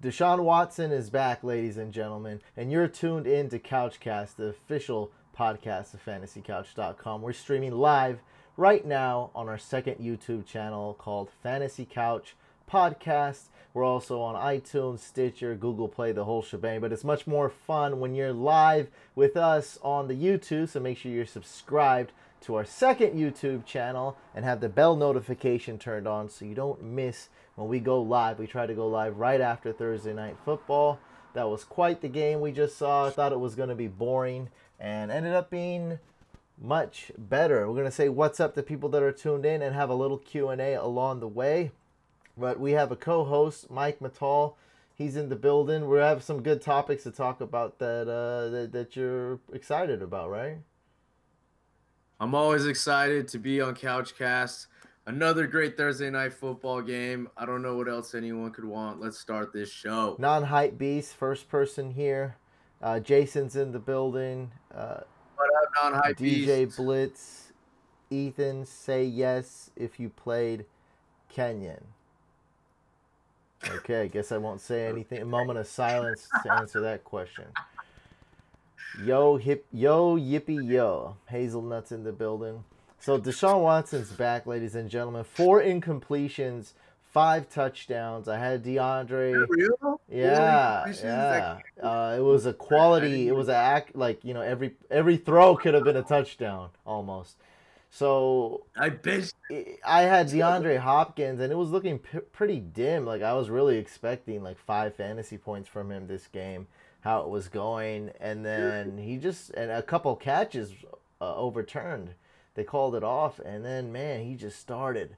Deshaun Watson is back, ladies and gentlemen, and you're tuned in to CouchCast, the official podcast of FantasyCouch.com. We're streaming live right now on our second YouTube channel called Fantasy Couch Podcast. We're also on iTunes, Stitcher, Google Play, the whole shebang, but it's much more fun when you're live with us on the YouTube, so make sure you're subscribed to our second YouTube channel and have the bell notification turned on so you don't miss when we go live. We try to go live right after Thursday Night Football. That was quite the game we just saw. I thought it was going to be boring and ended up being much better. We're going to say what's up to people that are tuned in and have a little Q&A along the way. But we have a co-host, Mike Mattal. He's in the building. We have some good topics to talk about that you're excited about, right? I'm always excited to be on CouchCast. Another great Thursday Night Football game. I don't know what else anyone could want. Let's start this show. Non-hype beast, first person here. Jason's in the building. What up, non-hype DJ beast? Blitz. Ethan, say yes if you played Kenyan. Okay, I guess I won't say anything. A moment of silence to answer that question. Yo, yippee, yo. Hazelnut's in the building. So Deshaun Watson's back, ladies and gentlemen. 4 incompletions, 5 touchdowns. I had DeAndre. Real? Yeah. It was a quality. It was a act like, you know, every throw could have been a touchdown almost. So I had DeAndre Hopkins, and it was looking pretty dim. Like, I was really expecting like 5 fantasy points from him this game, how it was going, and then and a couple catches overturned. They called it off, and then, man, he just started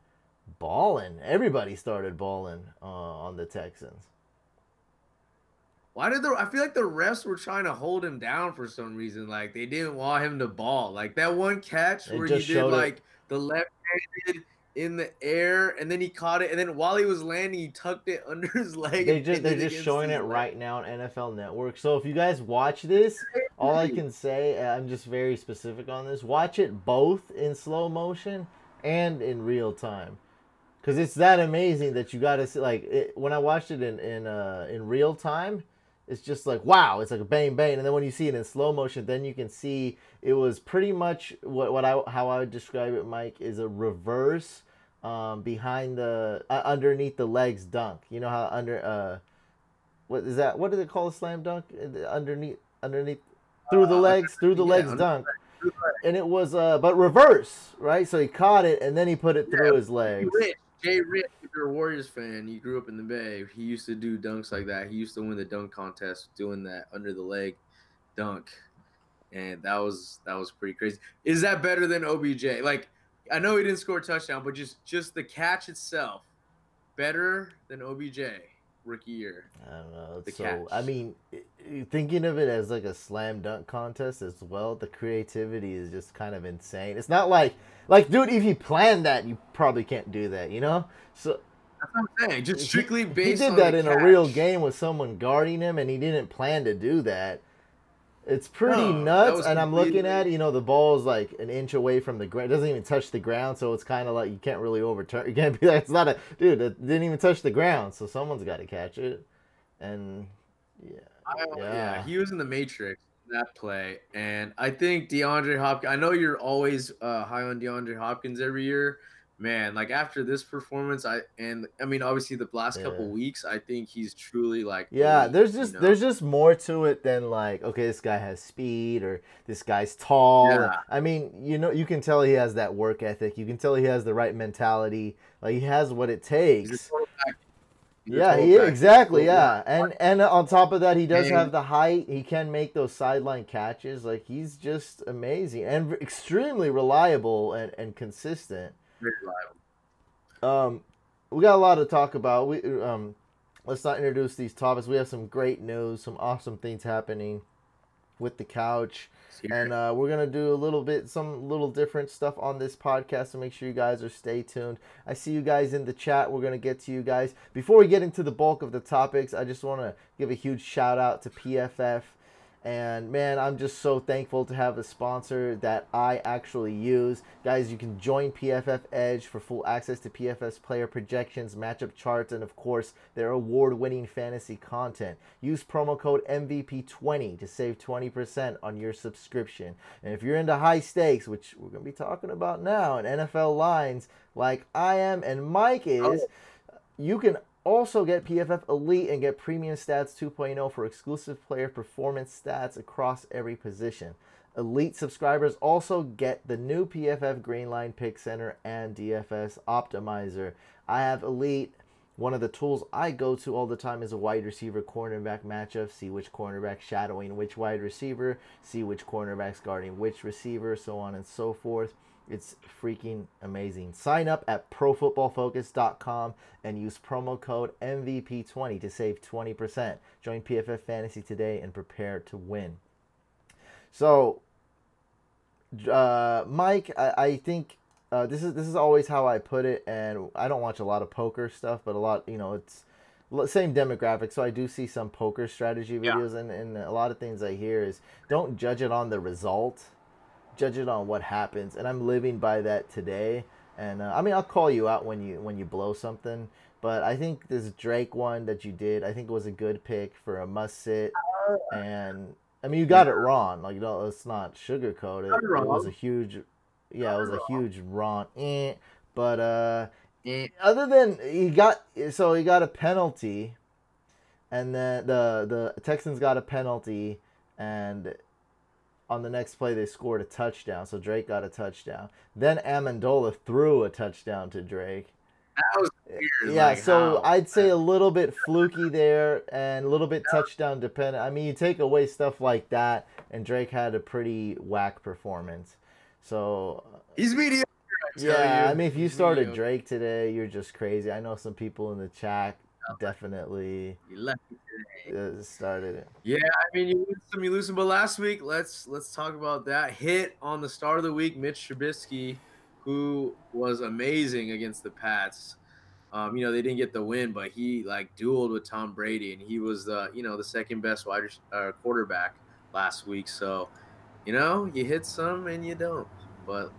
balling. Everybody started balling on the Texans. I feel like the refs were trying to hold him down for some reason. Like, they didn't want him to ball. Like, that one catch where he did, like, the left-handed in the air, and then he caught it, and then while he was landing, he tucked it under his leg. They're just showing it right now on NFL Network. So if you guys watch this, all I can say, I'm just very specific on this, watch it both in slow motion and in real time. Because it's that amazing that you got to see, like, when I watched it in real time, it's just like, wow, it's like a bang, bang. And then when you see it in slow motion, then you can see it was pretty much how I would describe it, Mike, is a reverse behind underneath the legs dunk. You know how what is that? What do they call a slam dunk? Underneath through the legs dunk. And it was but reverse, right? So he caught it and then he put it through his legs. Jay Rich, if you're a Warriors fan, you grew up in the Bay. He used to do dunks like that. He used to win the dunk contest doing that under the leg dunk, and that was pretty crazy. Is that better than OBJ? Like, I know he didn't score a touchdown, but just the catch itself, better than OBJ rookie year. I don't know. The catch. I mean, thinking of it as like a slam dunk contest as well, the creativity is just kind of insane. It's not like, dude, if you planned that, you probably can't do that, you know? So that's what I'm saying. Just strictly based on he did that in catch. a real game with someone guarding him, and he didn't plan to do that. It's pretty nuts, and I'm looking at, you know, the ball is like an inch away from the ground. It doesn't even touch the ground, so it's kind of like you can't really overturn. You can't be like, it's not dude, it didn't even touch the ground, so someone's got to catch it. And, yeah, he was in the Matrix in that play, and I think DeAndre Hopkins, I know you're always high on DeAndre Hopkins every year. Man, like, after this performance, I mean, obviously the last couple weeks, I think he's truly like, there's just more to it than like, okay, this guy has speed or this guy's tall. Yeah. I mean, you know, you can tell he has that work ethic. You can tell he has the right mentality. Like, he has what it takes. Yeah, exactly. Yeah, and on top of that, he does have the height. He can make those sideline catches. Like, he's just amazing and extremely reliable and consistent. Very reliable. We got a lot to talk about. Let's not introduce these topics. We have some great news, some awesome things happening with the couch, and we're gonna do some little different stuff on this podcast. So make sure you guys stay tuned. I see you guys in the chat. We're gonna get to you guys. Before we get into the bulk of the topics, I just want to give a huge shout out to PFF And man, I'm just so thankful to have a sponsor that I actually use. Guys, you can join PFF Edge for full access to PFF's player projections, matchup charts, and of course, their award-winning fantasy content. Use promo code MVP20 to save 20% on your subscription. And if you're into high stakes, which we're going to be talking about now, and NFL lines like I am and Mike is, you can also get PFF Elite and get Premium Stats 2.0 for exclusive player performance stats across every position. Elite subscribers also get the new PFF Greenline Pick Center and DFS Optimizer. I have Elite. One of the tools I go to all the time is a wide receiver cornerback matchup. See which cornerback shadowing which wide receiver. See which cornerback's guarding which receiver, so on and so forth. It's freaking amazing. Sign up at profootballfocus.com and use promo code MVP20 to save 20%. Join PFF Fantasy today and prepare to win. So, Mike, I think this is always how I put it, and I don't watch a lot of poker stuff, but a lot, it's same demographic, so I do see some poker strategy videos, and a lot of things I hear is don't judge it on the result. Judge it on what happens, and I'm living by that today. And I mean, I'll call you out when you blow something, but I think this Drake one that you did, I think it was a good pick for a must sit. And I mean, you got it wrong. Like, let's not sugarcoat it. It was a huge, it was a huge wrong. But other than he got a penalty, and then the Texans got a penalty, and on the next play, they scored a touchdown, so Drake got a touchdown. Then Amendola threw a touchdown to Drake. That was weird. Yeah, so I'd say a little bit fluky there and a little bit touchdown dependent. I mean, you take away stuff like that, and Drake had a pretty whack performance. So he's mediocre. I mean, if you started Drake today, you're just crazy. I know some people in the chat definitely started it. Yeah, I mean, you lose some, but last week, let's talk about that hit on the start of the week. Mitch Trubisky, who was amazing against the Pats. They didn't get the win, but he dueled with Tom Brady, and he was the second best quarterback last week. So, you hit some and you don't, but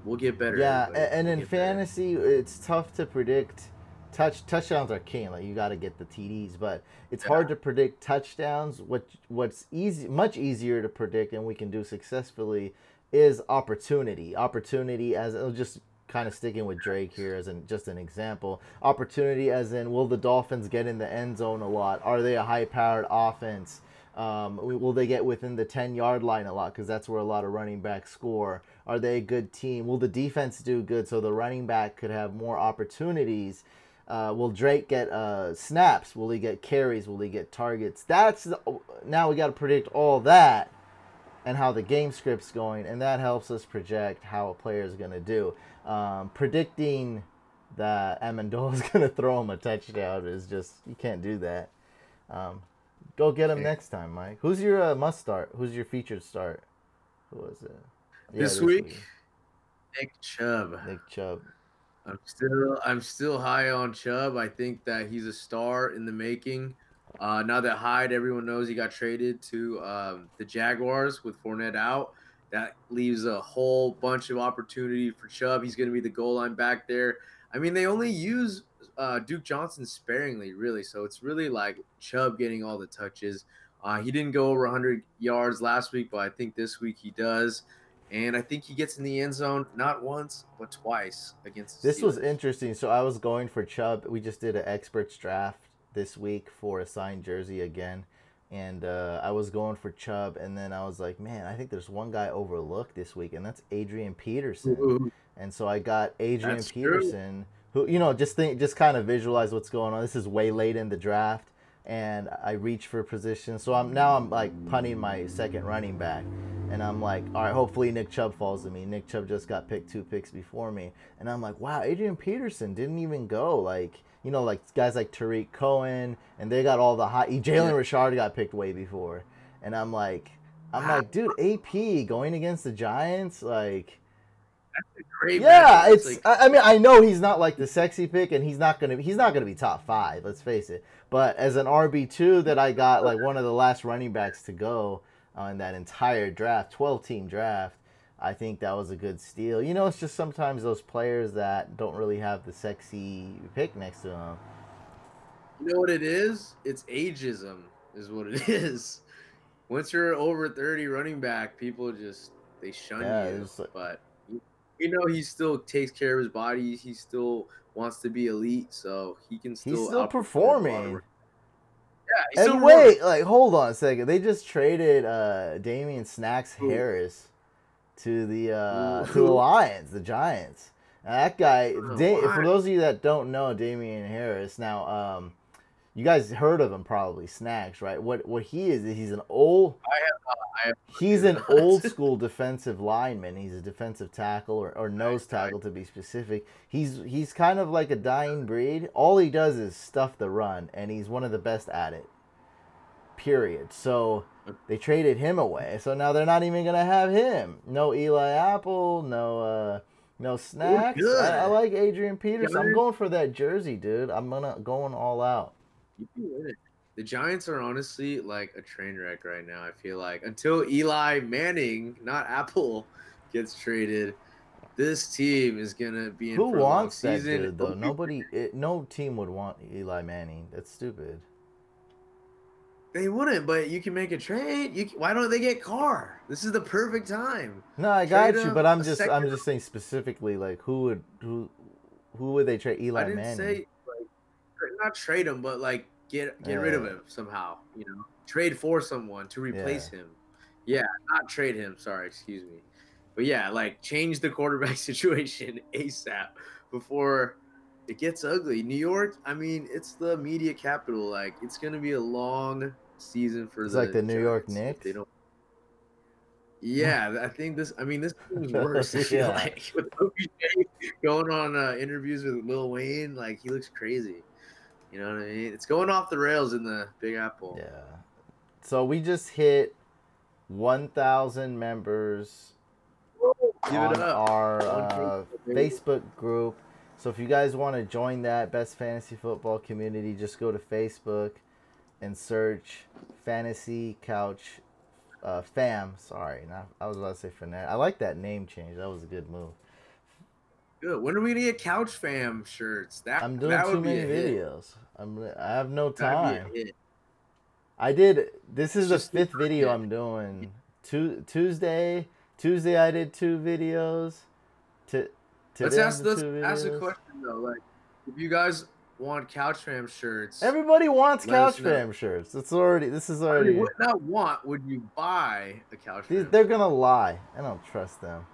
we'll get better. Yeah, and in fantasy, it's tough to predict. Touchdowns are king. Like, you got to get the TDs, but it's hard to predict touchdowns. What's much easier to predict, and we can do successfully, is opportunity. Opportunity, as just kind of sticking with Drake here as just an example. Opportunity, as in, will the Dolphins get in the end zone a lot? Are they a high-powered offense? Will they get within the 10-yard line a lot? Because that's where a lot of running backs score. Are they a good team? Will the defense do good so the running back could have more opportunities? Will Drake get snaps? Will he get carries? Will he get targets? Now we got to predict all that and how the game script's going, and that helps us project how a player is going to do. Predicting that Amendola is going to throw him a touchdown is just, you can't do that. Go get him next time, Mike. Who's your must start? Who's your featured start? Who was it? This week? Nick Chubb. I'm still high on Chubb. I think that he's a star in the making. Now that Hyde, everyone knows he got traded to the Jaguars with Fournette out. That leaves a whole bunch of opportunity for Chubb. He's going to be the goal line back there. I mean, they only use Duke Johnson sparingly, really. So it's really like Chubb getting all the touches. He didn't go over 100 yards last week, but I think this week he does. And I think he gets in the end zone not once, but twice against the Steelers. This was interesting. So I was going for Chubb. We just did an experts draft this week for a signed jersey again. And I was going for Chubb. And then I was like, man, I think there's one guy overlooked this week, and that's Adrian Peterson. Ooh. And so I got Adrian That's Peterson, who, just kind of visualize what's going on. This is way late in the draft, and I reach for position. So I'm like punting my second running back, and I'm like, all right, hopefully Nick Chubb falls to me. Nick Chubb just got picked 2 picks before me, and I'm like, wow, Adrian Peterson didn't even go. Like guys like Tariq Cohen, and they got all the high. Jalen Richard got picked way before, and I'm like, dude, AP going against the Giants, like. That's a great matchup. I mean, I know he's not like the sexy pick, and he's not gonna be top 5. Let's face it. But as an RB2 that I got like one of the last running backs to go, in that entire draft, 12-team draft. I think that was a good steal. You know, it's just sometimes those players that don't really have the sexy pick next to them. You know what it is? It's ageism is what it is. Once you're over 30 running back, people just they shun you. But you know he still takes care of his body. He still wants to be elite, so he can still he's still outperform performing. Yeah, he's and wait, like hold on a second. They just traded Damian Snacks Harris to the Lions, the Giants. Now, that guy, for those of you that don't know Damian Harris, now you guys heard of him probably, Snacks, right? What he is, he's an old he's an old school defensive lineman. He's a defensive tackle or nose tackle to be specific. He's kind of like a dying breed. All he does is stuff the run, and he's one of the best at it. Period. So they traded him away. So now they're not even gonna have him. No Eli Apple. No Snacks. I like Adrian Peterson. I'm going for that jersey, dude. I'm going all out. You can win it. The Giants are honestly like a train wreck right now. I feel like until Eli Manning, not Apple, gets traded, this team is gonna be in for a long season. Who wants that dude though? No team would want Eli Manning. That's stupid. They wouldn't, but you can make a trade. Why don't they get Carr? This is the perfect time. No, I got you, but I'm just saying specifically, like who would they trade Eli Manning? I didn't say like not trade him, but like get rid of him somehow. You know, trade for someone to replace him. Yeah, not trade him. Sorry, excuse me. But yeah, like change the quarterback situation ASAP before it gets ugly. New York, I mean, it's the media capital. Like it's gonna be a long season for it's like the New York Knicks. They don't. Yeah, I think this. I mean, this team's worse. I feel like with OBJ going on interviews with Lil Wayne, like he looks crazy. You know what I mean? It's going off the rails in the Big Apple. Yeah. So we just hit 1,000 members on our Facebook group. So if you guys want to join that Best Fantasy Football community, just go to Facebook and search Fantasy Couch Fam. Sorry, I was about to say Fanatic. I like that name change. That was a good move. Good. When are we gonna get Couch Fam shirts? I'm doing too many videos. I have no time. I did. This is the 5th video I'm doing. Tuesday I did 2 videos. Let's ask a question though. Like, if you guys want Couch Fam shirts, everybody wants Couch Fam shirts. This is already. You would not want. Would you buy a Couch Fam? They're gonna lie. I don't trust them.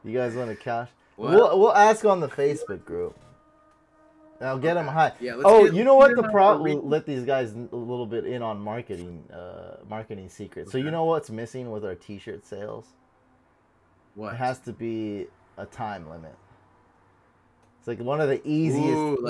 You guys want a couch? We'll ask on the Facebook group. I'll get them high. Yeah, you know what the problem? We'll let these guys a little bit in on marketing secrets. So you know what's missing with our T-shirt sales? What? It has to be a time limit. It's like one of the easiest,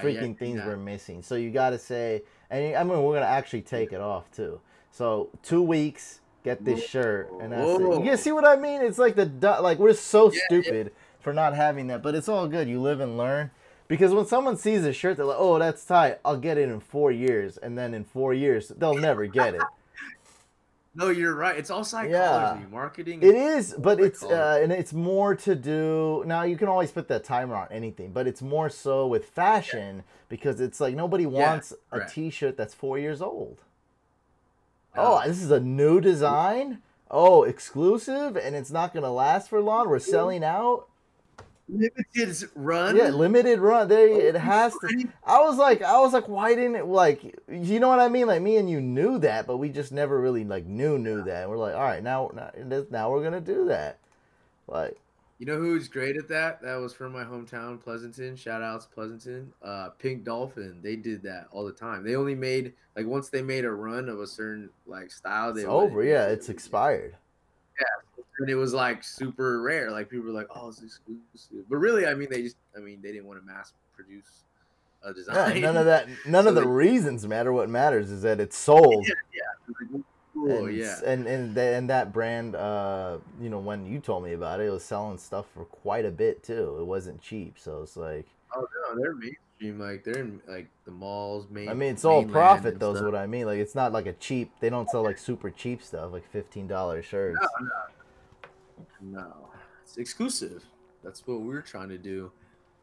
freaking things we're missing. So you got to say, and I mean we're gonna actually take it off too. So 2 weeks. Get this shirt, and that's it. You guys see what I mean? It's like we're so stupid for not having that, but it's all good. You live and learn. Because when someone sees a shirt, they're like, "Oh, that's tight. I'll get it in 4 years," and then in 4 years, they'll never get it. No, you're right. It's all psychology, marketing. It is, but it's and it's more to do. Now you can always put that timer on anything, but it's more so with fashion because it's like nobody wants a T-shirt that's 4 years old. Oh, this is a new design? Oh, exclusive? And it's not going to last for long? We're selling out? Limited run? Yeah, limited run. It has to. I was like, why didn't it, like, you know what I mean? Like, me and you knew that, but we just never really, like, knew that. We're like, all right, now we're going to do that. Like. You know who's great at that? That was from my hometown, Pleasanton. Shout outs, Pleasanton. Pink Dolphin. They did that all the time. They only made, like, once they made a run of a certain, like, style. It's over. Yeah, it's expired. Yeah. And it was, like, super rare. Like, people were like, oh, it's exclusive. But really, I mean, they didn't want to mass produce a design. Yeah, none of the reasons matter. What matters is that it's sold. Yeah. Cool, and that brand, you know, when you told me about it, it was selling stuff for quite a bit too. It wasn't cheap, so it's like, oh no, they're amazing. mainstream. Like they're in like the malls, I mean, it's all mainland profit, and though, is stuff. what I mean. Like, it's not like a cheap, they don't sell like super cheap stuff, like $15 shirts. No, it's exclusive. That's what we're trying to do.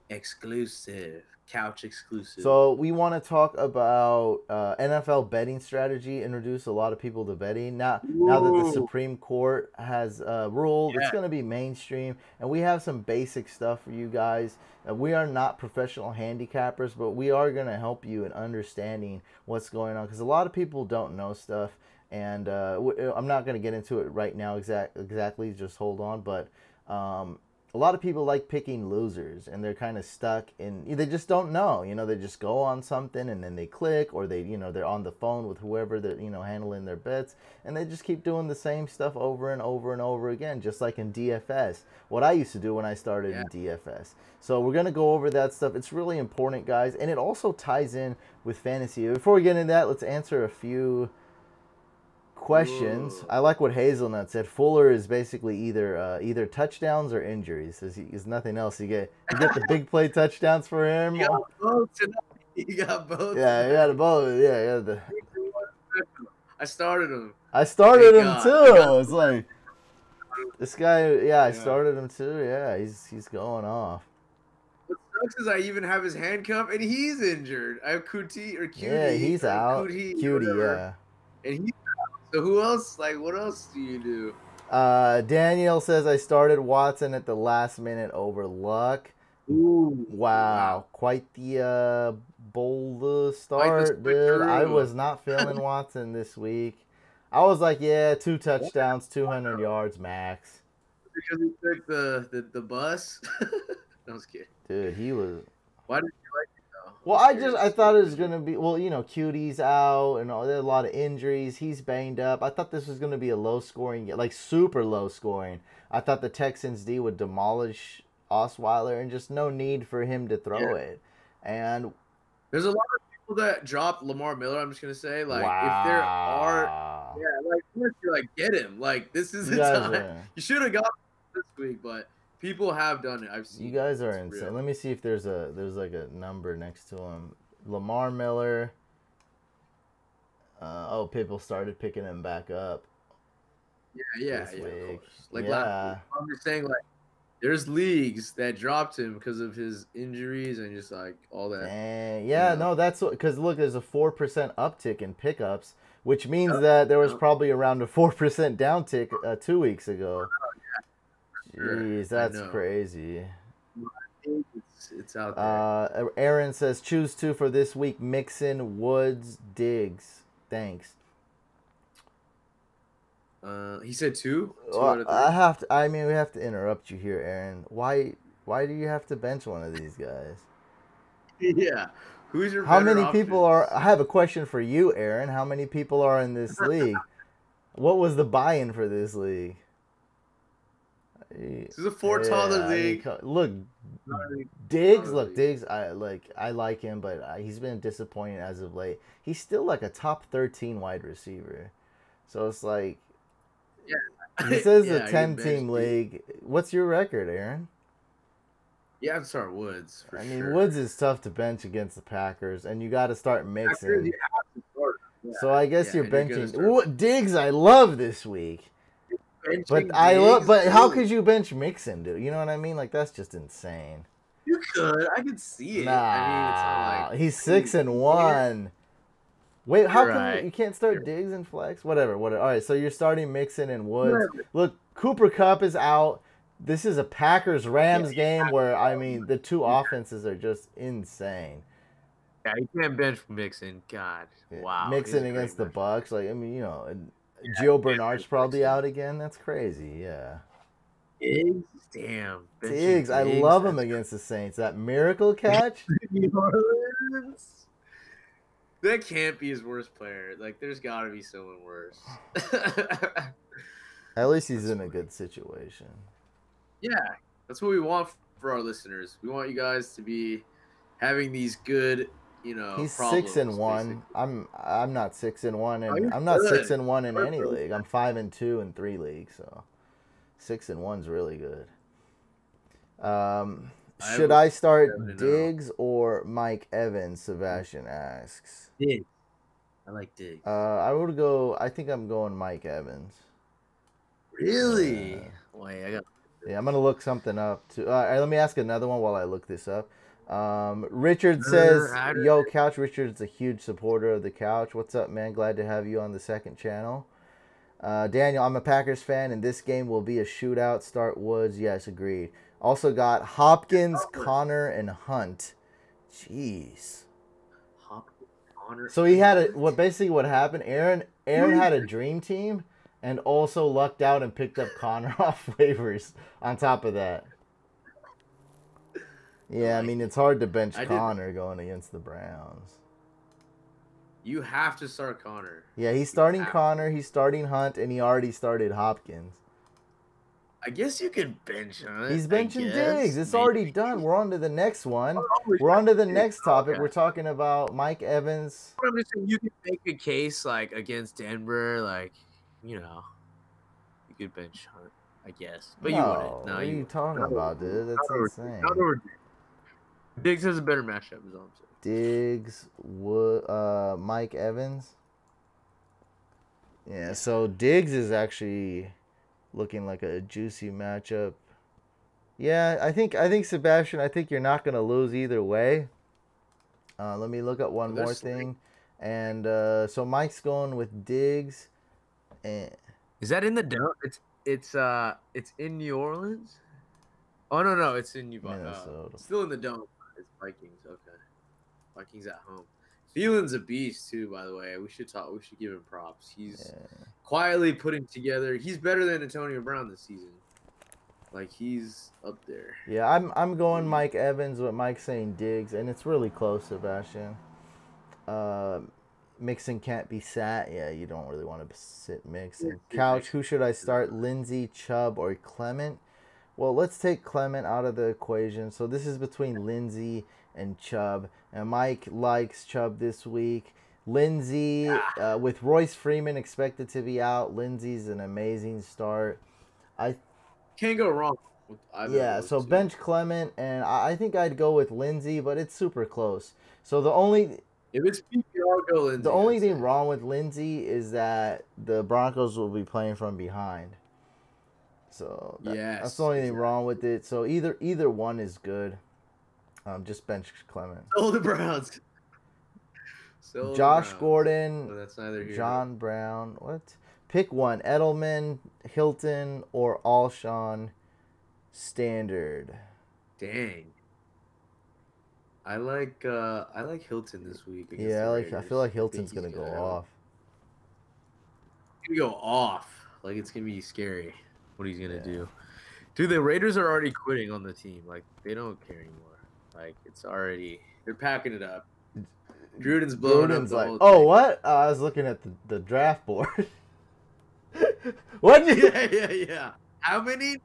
Exclusive, couch exclusive. So we want to talk about NFL betting strategy. Introduce a lot of people to betting. Now that the Ooh, Supreme Court has ruled, it's yeah, going to be mainstream, and we have some basic stuff for you guys. We are not professional handicappers, but we are going to help you in understanding what's going on because a lot of people don't know stuff. And I'm not going to get into it right now exactly. Just hold on, but. A lot of people like picking losers and they're kind of stuck in they just don't know, they just go on something and then they click, or they're on the phone with whoever they're handling their bets, and they just keep doing the same stuff over and over and over again, just like in DFS, what I used to do when I started in DFS. So we're going to go over that stuff. It's really important, guys, and it also ties in with fantasy. Before we get into that, let's answer a few questions. Ooh. I like what Hazelnut said. Fuller is basically either touchdowns or injuries. There's nothing else. You get the big play touchdowns for him. You got both tonight. You got both. Yeah, you got a both. Yeah. I started him. I started Thank him God. too. It's like this guy. Yeah, I Yeah. started him too. Yeah, he's going off. What sucks is I even have his handcuff and he's injured. I have Cutie or Cutie. Yeah, he's or out. Cutie, Cutie, whatever. yeah. And he's out. So who else? Like, what else do you do? Daniel says I started Watson at the last minute over Luck. Ooh, Wow. Quite the bold Quite the start, dude. I switcheroo. was not feeling Watson this week. I was like, yeah, 2 touchdowns, 200 yards max. Because he took the bus. No, I was kidding. Dude, he was. Why did you like it though? Well, I'm I curious. thought it was gonna be. Well, Cutie's out, and there's a lot of injuries. He's banged up. I thought this was gonna be a low scoring, like super low scoring. I thought the Texans D would demolish Osweiler, and just no need for him to throw it. And There's a lot of people that dropped Lamar Miller. I'm just gonna say, like, wow. if there are, like, you're like, get him. Like, this is the time. You should have got him this week, but people have done it. I've seen. You guys are it's insane. real. Let me see if there's like a number next to him. Lamar Miller. People started picking him back up. Yeah, of course. Like, yeah. I'm just saying, like, there's leagues that dropped him because of his injuries and just like all that. And no, that's because look, there's a 4% uptick in pickups, which means that there was probably around a 4% downtick 2 weeks ago. Jeez, that's crazy. It's out there. Aaron says choose 2 for this week: Mixon, Woods, Diggs. Thanks. He said 2. Well, we have to interrupt you here, Aaron. Why do you have to bench one of these guys? Yeah. Who's your How many people are? I have a question for you, Aaron. How many people are in this league? What was the buy-in for this league? This is a 4-dollar league. Look, Diggs. Look, Diggs. I like him, but he's been disappointing as of late. He's still like a top 13 wide receiver, so it's like. Yeah. This is a 10-team league. What's your record, Aaron? You have to start Woods. I mean, Woods is tough to bench against the Packers, and you got to start mixing. So I guess you're benching. Diggs, I love this week. But how could you bench Mixon, dude? You know what I mean? Like, that's just insane. You could. I could see it. Nah, I mean, it's not like he's 6-1. Wait, how come you can't start Diggs and flex? Whatever. All right, so you're starting Mixon and Woods. Look, Cooper Kupp is out. This is a Packers-Rams game where, I mean, the two offenses are just insane. Yeah, you can't bench Mixon. God, wow. Mixon against the Bucks. Like, I mean, Gio Bernard's probably out again. That's crazy, yeah. Diggs? Damn. Diggs, I love him against the Saints. That miracle catch? That can't be his worst player. Like, there's got to be someone worse. At least he's in a good situation. Yeah, that's what we want for our listeners. We want you guys to be having these good, He's problems, 6-1. basically. I'm not 6-1, and I'm not 6-1 in any league. I'm 5-2 in 3 leagues, so 6-1's really good. I Should would I never start know. Diggs or Mike Evans? Sebastian asks. Diggs. I like Diggs. I would go. I think I'm going Mike Evans. Really? Wait, I got. Yeah, I'm gonna look something up too. Let me ask another one while I look this up. Richard says, "Yo, Couch." Richard's a huge supporter of the Couch. What's up, man? Glad to have you on the second channel. Daniel, I'm a Packers fan, and this game will be a shootout. Start Woods. Yes, agreed. Also got Hopkins, Connor, and Hunt. Jeez. Hopkins, Connor. So he had what happened? Aaron had a dream team, and also lucked out and picked up Connor off waivers. On top of that. Yeah, I mean, it's hard to bench Connor going against the Browns. You have to start Connor. Yeah, he's starting Connor, he's starting Hunt, and he already started Hopkins. I guess you could bench Hunt. He's benching Diggs. It's already done. We're on to the next one. We're on to the next topic. We're talking about Mike Evans. I'm just saying you could make a case like against Denver, like, you know, you could bench Hunt, I guess. But you wouldn't. No, what are you talking about, dude? That's insane. Diggs has a better matchup, is all I'm saying. Diggs, Mike Evans. Yeah, so Diggs is actually looking like a juicy matchup. Yeah, I think Sebastian, I think you're not gonna lose either way. Let me look at one more thing. And so Mike's going with Diggs. And is that in the dome? It's in New Orleans? Oh no, it's in Minnesota. Still in the dome. It's Vikings, okay. Vikings at home. Thielen's a beast too, by the way. We should give him props. He's quietly putting together. He's better than Antonio Brown this season. Like, he's up there. Yeah, I'm going Mike Evans, but Mike's saying Diggs, and it's really close, Sebastian. Mixon can't be sat. Yeah, you don't really want to sit Mixon. Couch, who should I start? Lindsey, Chubb, or Clement? Well, let's take Clement out of the equation. So this is between Lindsey and Chubb. And Mike likes Chubb this week. Lindsey, with Royce Freeman expected to be out, Lindsey's an amazing start. I can't go wrong with either. Yeah, so bench Clement, and I think I'd go with Lindsey, but it's super close. So the only if it's PPR, go Lindsey. The only thing wrong with Lindsey is that the Broncos will be playing from behind. So that's the only thing wrong with it. So either one is good. Just bench Clement. So the Browns. Josh Gordon. So that's neither here. John Brown. What? Pick one: Edelman, Hilton, or Alshon Standard. Dang. I like Hilton this week. Yeah, I feel like Hilton's gonna go off. He's gonna go off. Like, it's gonna be scary what he's gonna do. Dude, the Raiders are already quitting on the team. Like, they don't care anymore. Like, it's already, they're packing it up. Gruden's blowing up the whole thing. What? I was looking at the draft board. What? Yeah. How many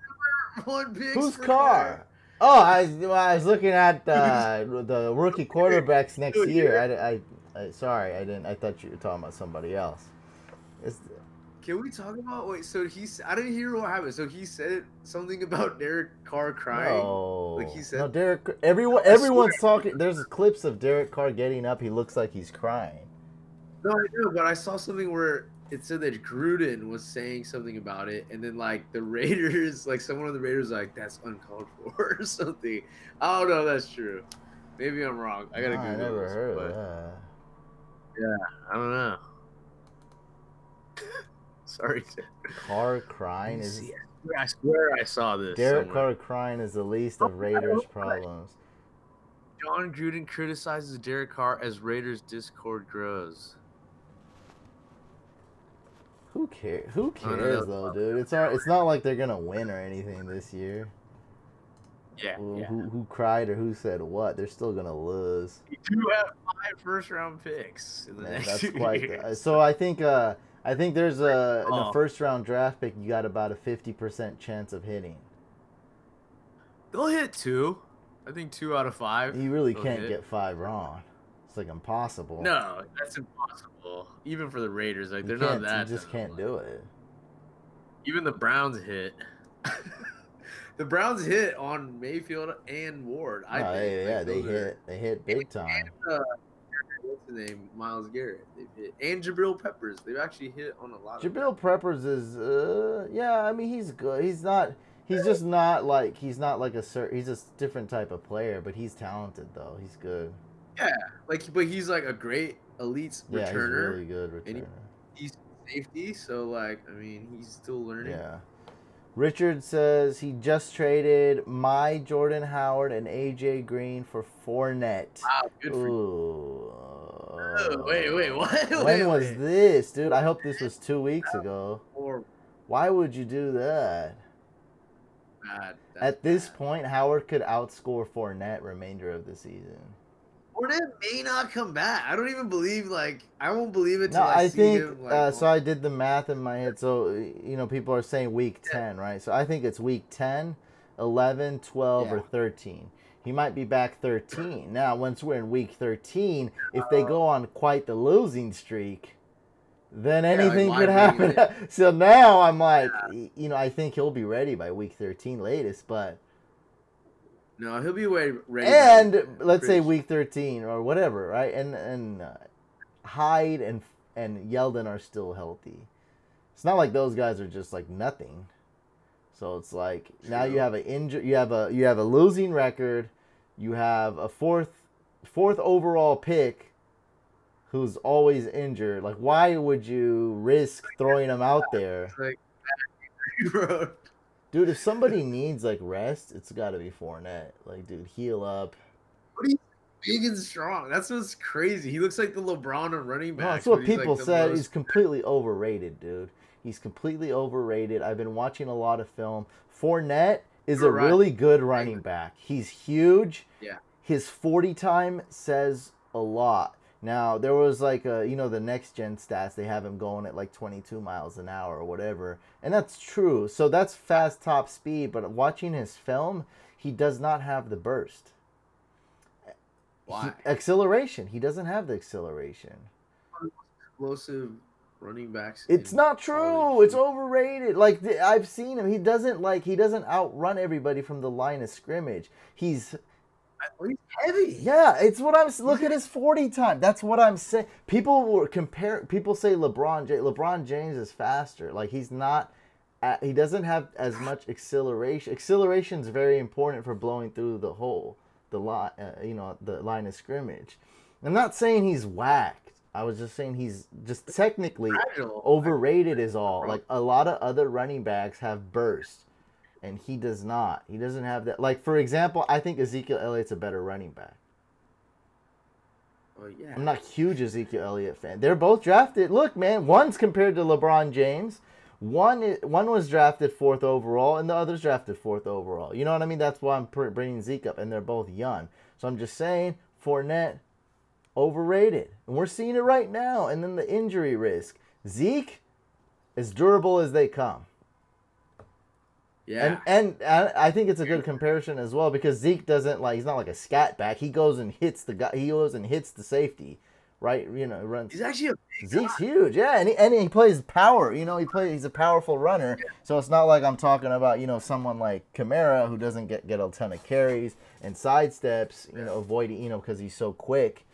number one picks? Whose car? Oh, I was looking at the rookie quarterbacks next year. Sorry, I didn't. I thought you were talking about somebody else. Can we talk about I didn't hear what happened. So he said something about Derek Carr crying. No, like he said. No, Derek. Everyone's talking. There's clips of Derek Carr getting up. He looks like he's crying. No, I know, but I saw something where it said that Gruden was saying something about it, and then like the Raiders, like someone on the Raiders, like, that's uncalled for or something. I don't know if that's true. Maybe I'm wrong. I gotta Google. I never heard of that. Yeah, I don't know. Sorry. Carr crying is. I swear I saw this. Derek Carr crying is the least of Raiders' problems. John Gruden criticizes Derek Carr as Raiders' discord grows. Who cares? Who cares though, dude? It's not like they're gonna win or anything this year. Yeah. Who cried or who said what? They're still gonna lose. You do have 5 first-round picks in the next 2 years. So I think there's in the first-round draft pick you got about a 50% chance of hitting. They'll hit 2. I think 2 out of 5. You really can't get 5 wrong. It's like impossible. No, that's impossible. Even for the Raiders, like, they're not that. You just can't do it. Even the Browns hit. The Browns hit on Mayfield and Ward. I think. Like, they hit big time. And, what's the name? Myles Garrett. They've hit, and Jabril Peppers. They've actually hit on a lot of. Jabril Peppers is, yeah. I mean, he's good. He's not. He's just not like. He's not like he's a different type of player, but he's talented though. He's good. Yeah, but he's like a great elite returner. Yeah, he's really good returner. And he's safety, so like, I mean, he's still learning. Yeah. Richard says he just traded my Jordan Howard and AJ Green for Fournette. Wow, good for you. Wait, what? When was this, dude? I hope this was 2 weeks ago. Why would you do that? At this point, Howard could outscore Fournette remainder of the season. Fournette may not come back. I don't even believe, I won't believe it till I see him. So I did the math in my head. So, people are saying week 10, right? So I think it's week 10, 11, 12, or 13. He might be back 13. Now, once we're in week 13, if they go on quite the losing streak, then anything could happen. So now I'm like, I think he'll be ready by week 13 latest, but... No, he'll be ready. And let's say week 13 or whatever, right? And Hyde and Yeldon are still healthy. It's not like those guys are just like nothing. So it's like now you have you have a losing record. You have a fourth overall pick who's always injured. Like, why would you risk throwing him out there? Dude, if somebody needs, rest, it's got to be Fournette. Like, dude, heal up. What are you big and strong? That's what's crazy. He looks like the LeBron of running back. No, that's what people said. He's completely overrated, dude. He's completely overrated. I've been watching a lot of film. Fournette is a really good running back. He's huge. Yeah. His 40 time says a lot. Now, there was the next gen stats, they have him going at 22 miles an hour or whatever. And that's true. So that's fast top speed. But watching his film, he does not have the burst. Why? Acceleration. He doesn't have the acceleration. Explosive running backs. It's not true. It's overrated. I've seen him. He doesn't outrun everybody from the line of scrimmage. He's heavy. Yeah, it's what I'm. Look at his 40 time. That's what I'm saying. People say LeBron James is faster. He's not. He doesn't have as much acceleration. Acceleration is very important for blowing through the hole, the line. The line of scrimmage. I'm not saying he's whacked. I was just saying he's just technically overrated. Is all. A lot of other running backs have burst. And he does not. He doesn't have that. For example, I think Ezekiel Elliott's a better running back. Oh, yeah. I'm not a huge Ezekiel Elliott fan. They're both drafted. Look, man, one's compared to LeBron James. One was drafted 4th overall, and the other's drafted 4th overall. You know what I mean? That's why I'm bringing Zeke up, and they're both young. So I'm just saying, Fournette, overrated. And we're seeing it right now. And then the injury risk. Zeke, as durable as they come. Yeah, and I think it's a good comparison as well because Zeke doesn't he's not like a scat back. He goes and hits the guy. He goes and hits the safety, right? Runs. He's actually Zeke's huge, yeah, and he plays power. He's a powerful runner. Yeah. So it's not like I'm talking about someone like Kamara who doesn't get a ton of carries and sidesteps, avoiding because he's so quick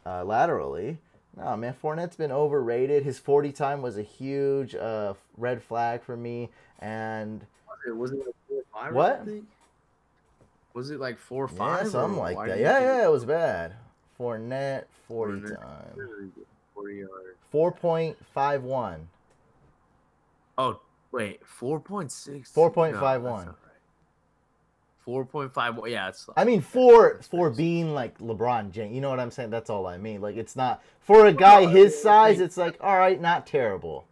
laterally. No, man, Fournette's been overrated. His 40 time was a huge red flag for me, and. Was it 4-5? What? Was it 4-5? Yeah, something like that. Yeah, it was bad. Fournette, 40 time. 40 yards. 4.51. Oh, wait. 4.6? 4.51. No, 4.5. Yeah, it's. I mean, for being LeBron James. You know what I'm saying? That's all I mean. It's not for a guy his size. It's all right, not terrible.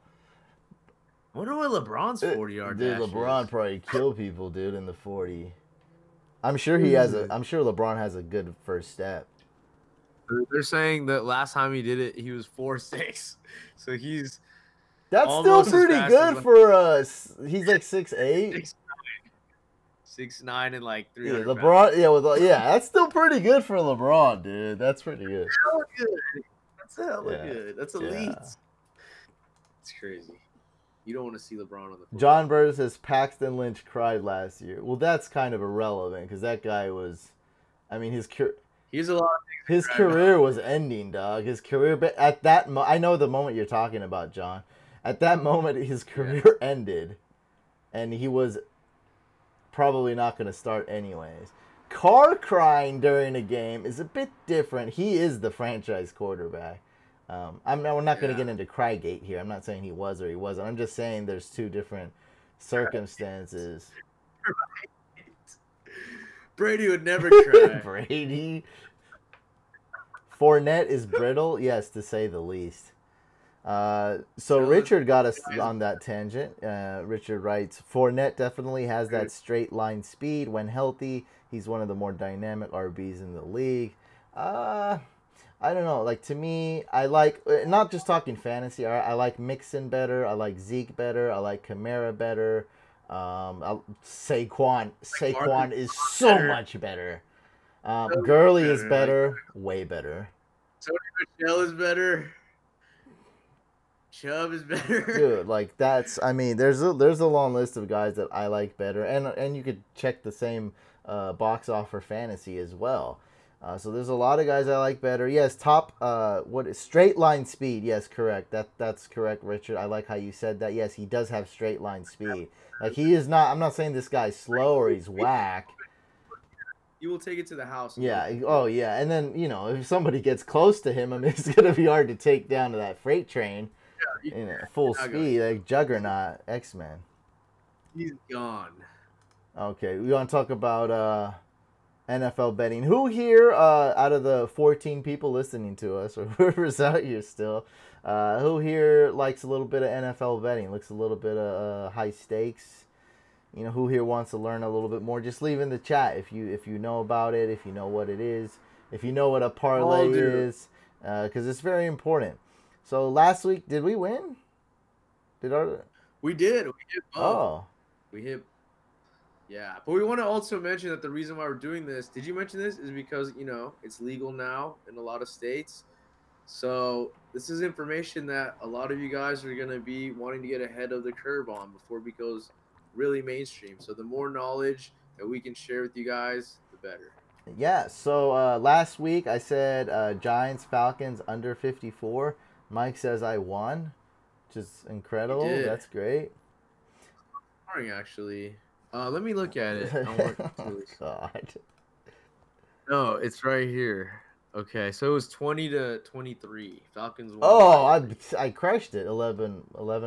I wonder what LeBron's 40-yard dash Dude, LeBron probably kill people, dude, in the 40. I'm sure LeBron has a good first step. They're saying that last time he did it, he was 4.6. So he's That's still pretty good for us. He's 6'8". 6'9" and 300 LeBron, that's still pretty good for LeBron, dude. That's pretty good. That's hella good. That's elite. Yeah. It's crazy. You don't want to see LeBron on the football. John Burr says Paxton Lynch cried last year. Well, that's kind of irrelevant because that guy was, I mean, He's a lot. His career was ending, dog. His career, but at that I know the moment you're talking about, John. At that moment, his career ended, and he was probably not going to start anyways. Carr crying during a game is a bit different. He is the franchise quarterback. We're not going to get into Crygate here. I'm not saying he was or he wasn't. I'm just saying there's two different circumstances. Right. Brady would never cry. Brady. Fournette is brittle, yes, to say the least. So Richard got us on that tangent. Richard writes, Fournette definitely has that straight line speed. When healthy, he's one of the more dynamic RBs in the league. I don't know. Like, to me, I like, not just talking fantasy, I like Mixon better. I like Zeke better. I like Kamara better. Saquon is so much better. Gurley is better, way better. Tony Michel is better. Chubb is better. Dude, like there's a long list of guys that I like better, and you could check the same box off for fantasy as well. So there's a lot of guys I like better. Yes, top straight line speed. Yes, correct. That's correct, Richard. I like how you said that. Yes, he does have straight line speed. Like he is not. I'm not saying this guy's slow or he's whack. You will take it to the house. Yeah. Oh, yeah. And then, if somebody gets close to him, I mean, it's going to be hard to take down to that freight train full speed, like Juggernaut, X-Men. He's gone. Okay. We want to talk about NFL betting. Who here, out of the 14 people listening to us, or whoever's out here still, who here likes a little bit of NFL betting, looks a little bit of high stakes? Who here wants to learn a little bit more? Just leave in the chat if you know about it, if you know what it is, if you know what a parlay is, because it's very important. So last week, did we win? We did. We hit both. Oh. We hit. Yeah, but we want to also mention that the reason why we're doing this, did you mention this, is because, it's legal now in a lot of states. So this is information that a lot of you guys are going to be wanting to get ahead of the curve on before it becomes really mainstream. So the more knowledge that we can share with you guys, the better. Yeah, so last week I said Giants Falcons under 54. Mike says I won, which is incredible. That's great. Actually, let me look at it. God. No, it's right here. Okay, so it was 20-23. Falcons won. Oh, I crushed it. 11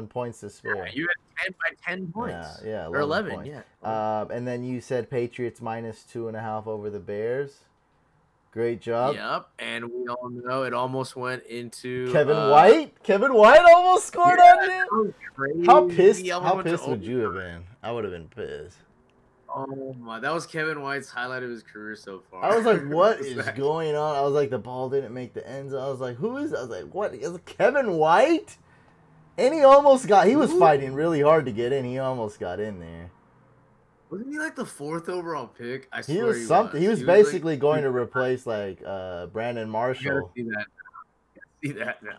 points to spare. Yeah, you had 10 points. Yeah, or 11 points. Yeah. And then you said Patriots minus 2.5 over the Bears. Great job. Yep, and we all know it almost went into Kevin White. Kevin White almost scored on you. How pissed would you have been? I would have been pissed. Oh my, that was Kevin White's highlight of his career so far. I was like, what is going on? I was like, the ball didn't make the end zone. I was like, who is? I was like, what is Kevin White? And he almost got. He was fighting really hard to get in. He almost got in there. Wasn't he like the 4th overall pick? I swear he was something. He was basically going to replace Brandon Marshall. See that now.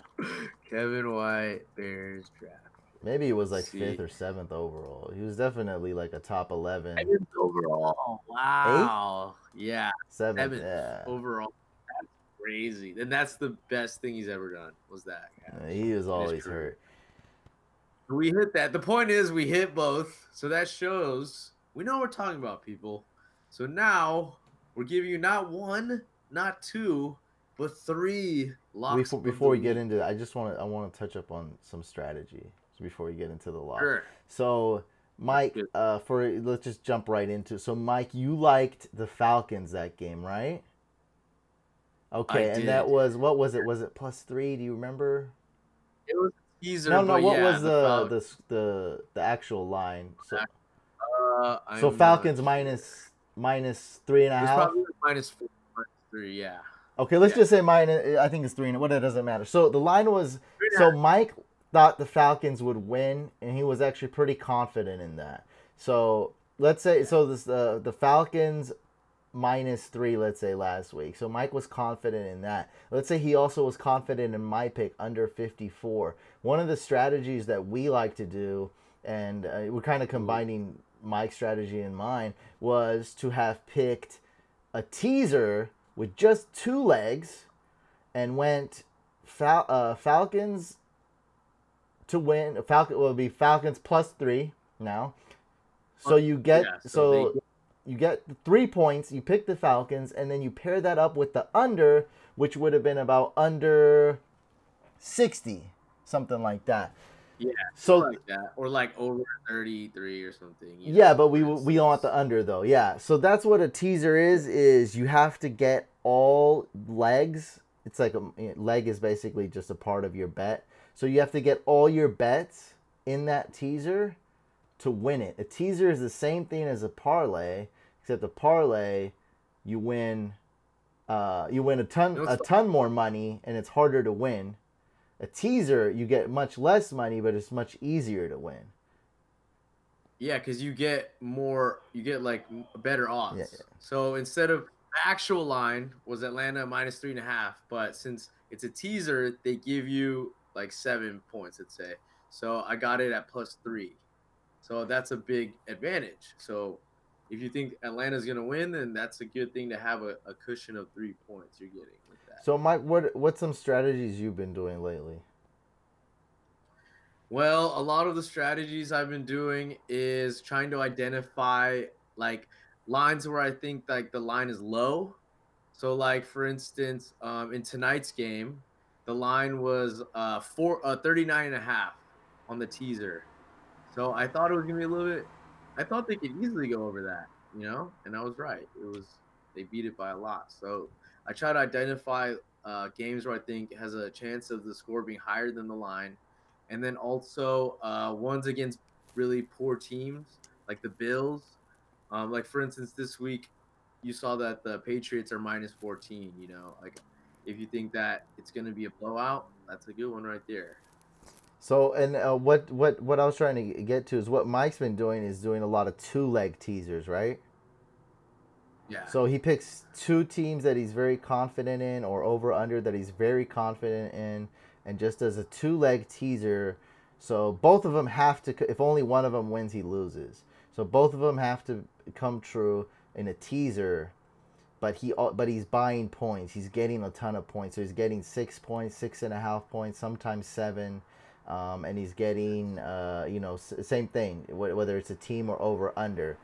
Kevin White, Bears draft. Maybe it was like 5th or 7th overall. He was definitely like a top 11. 7th overall. Wow. 8th? Yeah. 7th. Yeah. Overall. That's crazy. And that's the best thing he's ever done. Was that? Yeah, he was always hurt. We hit that. The point is, we hit both. So that shows we know what we're talking about, people. So now we're giving you not 1, not 2, but 3 locks. Before we get into that, I want to touch up on some strategy. Before we get into the lock. Sure. So, Mike, let's just jump right into it. So, Mike, you liked the Falcons that game, right? Okay, and that was, what was it? Was it +3? Do you remember? It was teaser. No. What was the actual line? So Falcons minus 3.5. It's probably -4, -3. Yeah. Okay, let's just say minus. I think it's 3. What? It doesn't matter. So the line was. So Mike thought the Falcons would win, and he was actually pretty confident in that. So let's say the Falcons -3, let's say, last week. So Mike was confident in that. Let's say he also was confident in my pick under 54. One of the strategies that we like to do, and we're kind of combining Mike's strategy and mine, was to have picked a teaser with just 2 legs and went Falcons to win. Falcon will be Falcons +3 now. So you get you get the 3 points. You pick the Falcons, and then you pair that up with the under, which would have been about under 60, something like that. Yeah, so like that, or like over 33 or something. Yeah, but we don't want the under though. Yeah, so that's what a teaser is. Is you have to get all legs. It's like leg is basically just a part of your bet. So you have to get all your bets in that teaser to win it. A teaser is the same thing as a parlay, except a parlay, you win a ton more money, and it's harder to win. A teaser, you get much less money, but it's much easier to win. Yeah, because you get like better odds. Yeah. So instead of the actual line was Atlanta -3.5, but since it's a teaser, they give you like 7 points, let's say. So I got it at +3. So that's a big advantage. So if you think Atlanta's going to win, then that's a good thing to have a cushion of 3 points you're getting with that. So, Mike, what's some strategies you've been doing lately? Well, a lot of the strategies I've been doing is trying to identify like lines where I think like the line is low. So like for instance, in tonight's game, the line was 39.5 on the teaser. So I thought it was gonna be a little bit. I thought they could easily go over that, and I was right. They beat it by a lot. So I try to identify games where I think has a chance of the score being higher than the line. And then also ones against really poor teams like the Bills. Like, for instance, this week you saw that the Patriots are -14. Like if you think that it's going to be a blowout, that's a good one right there. So, and what I was trying to get to is what Mike's been doing is doing a lot of 2-leg teasers, right? Yeah. So he picks 2 teams that he's very confident in, or over/under that he's very confident in, and just does a 2-leg teaser. So both of them have to, if only one of them wins, he loses. So both of them have to come true in a teaser, but he's buying points. He's getting a ton of points. So he's getting 6 points, 6.5 points, sometimes 7. And he's getting, same thing, whether it's a team or over/under.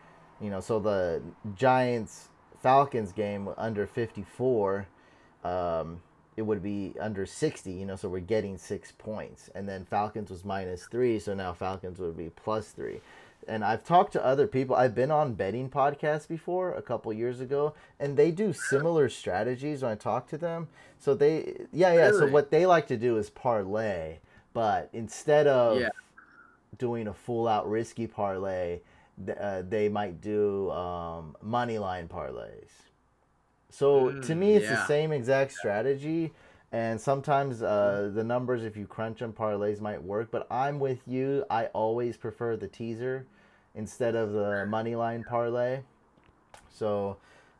So the Giants-Falcons game under 54, it would be under 60, so we're getting 6 points. And then Falcons was -3, so now Falcons would be +3. And I've talked to other people. I've been on betting podcasts before a couple years ago, and they do similar strategies when I talk to them. So so what they like to do is parlay. But instead of doing a full-out risky parlay, they might do money line parlays. So to me, it's the same exact strategy. And sometimes the numbers, if you crunch them, parlays might work. But I'm with you. I always prefer the teaser instead of the money line parlay. So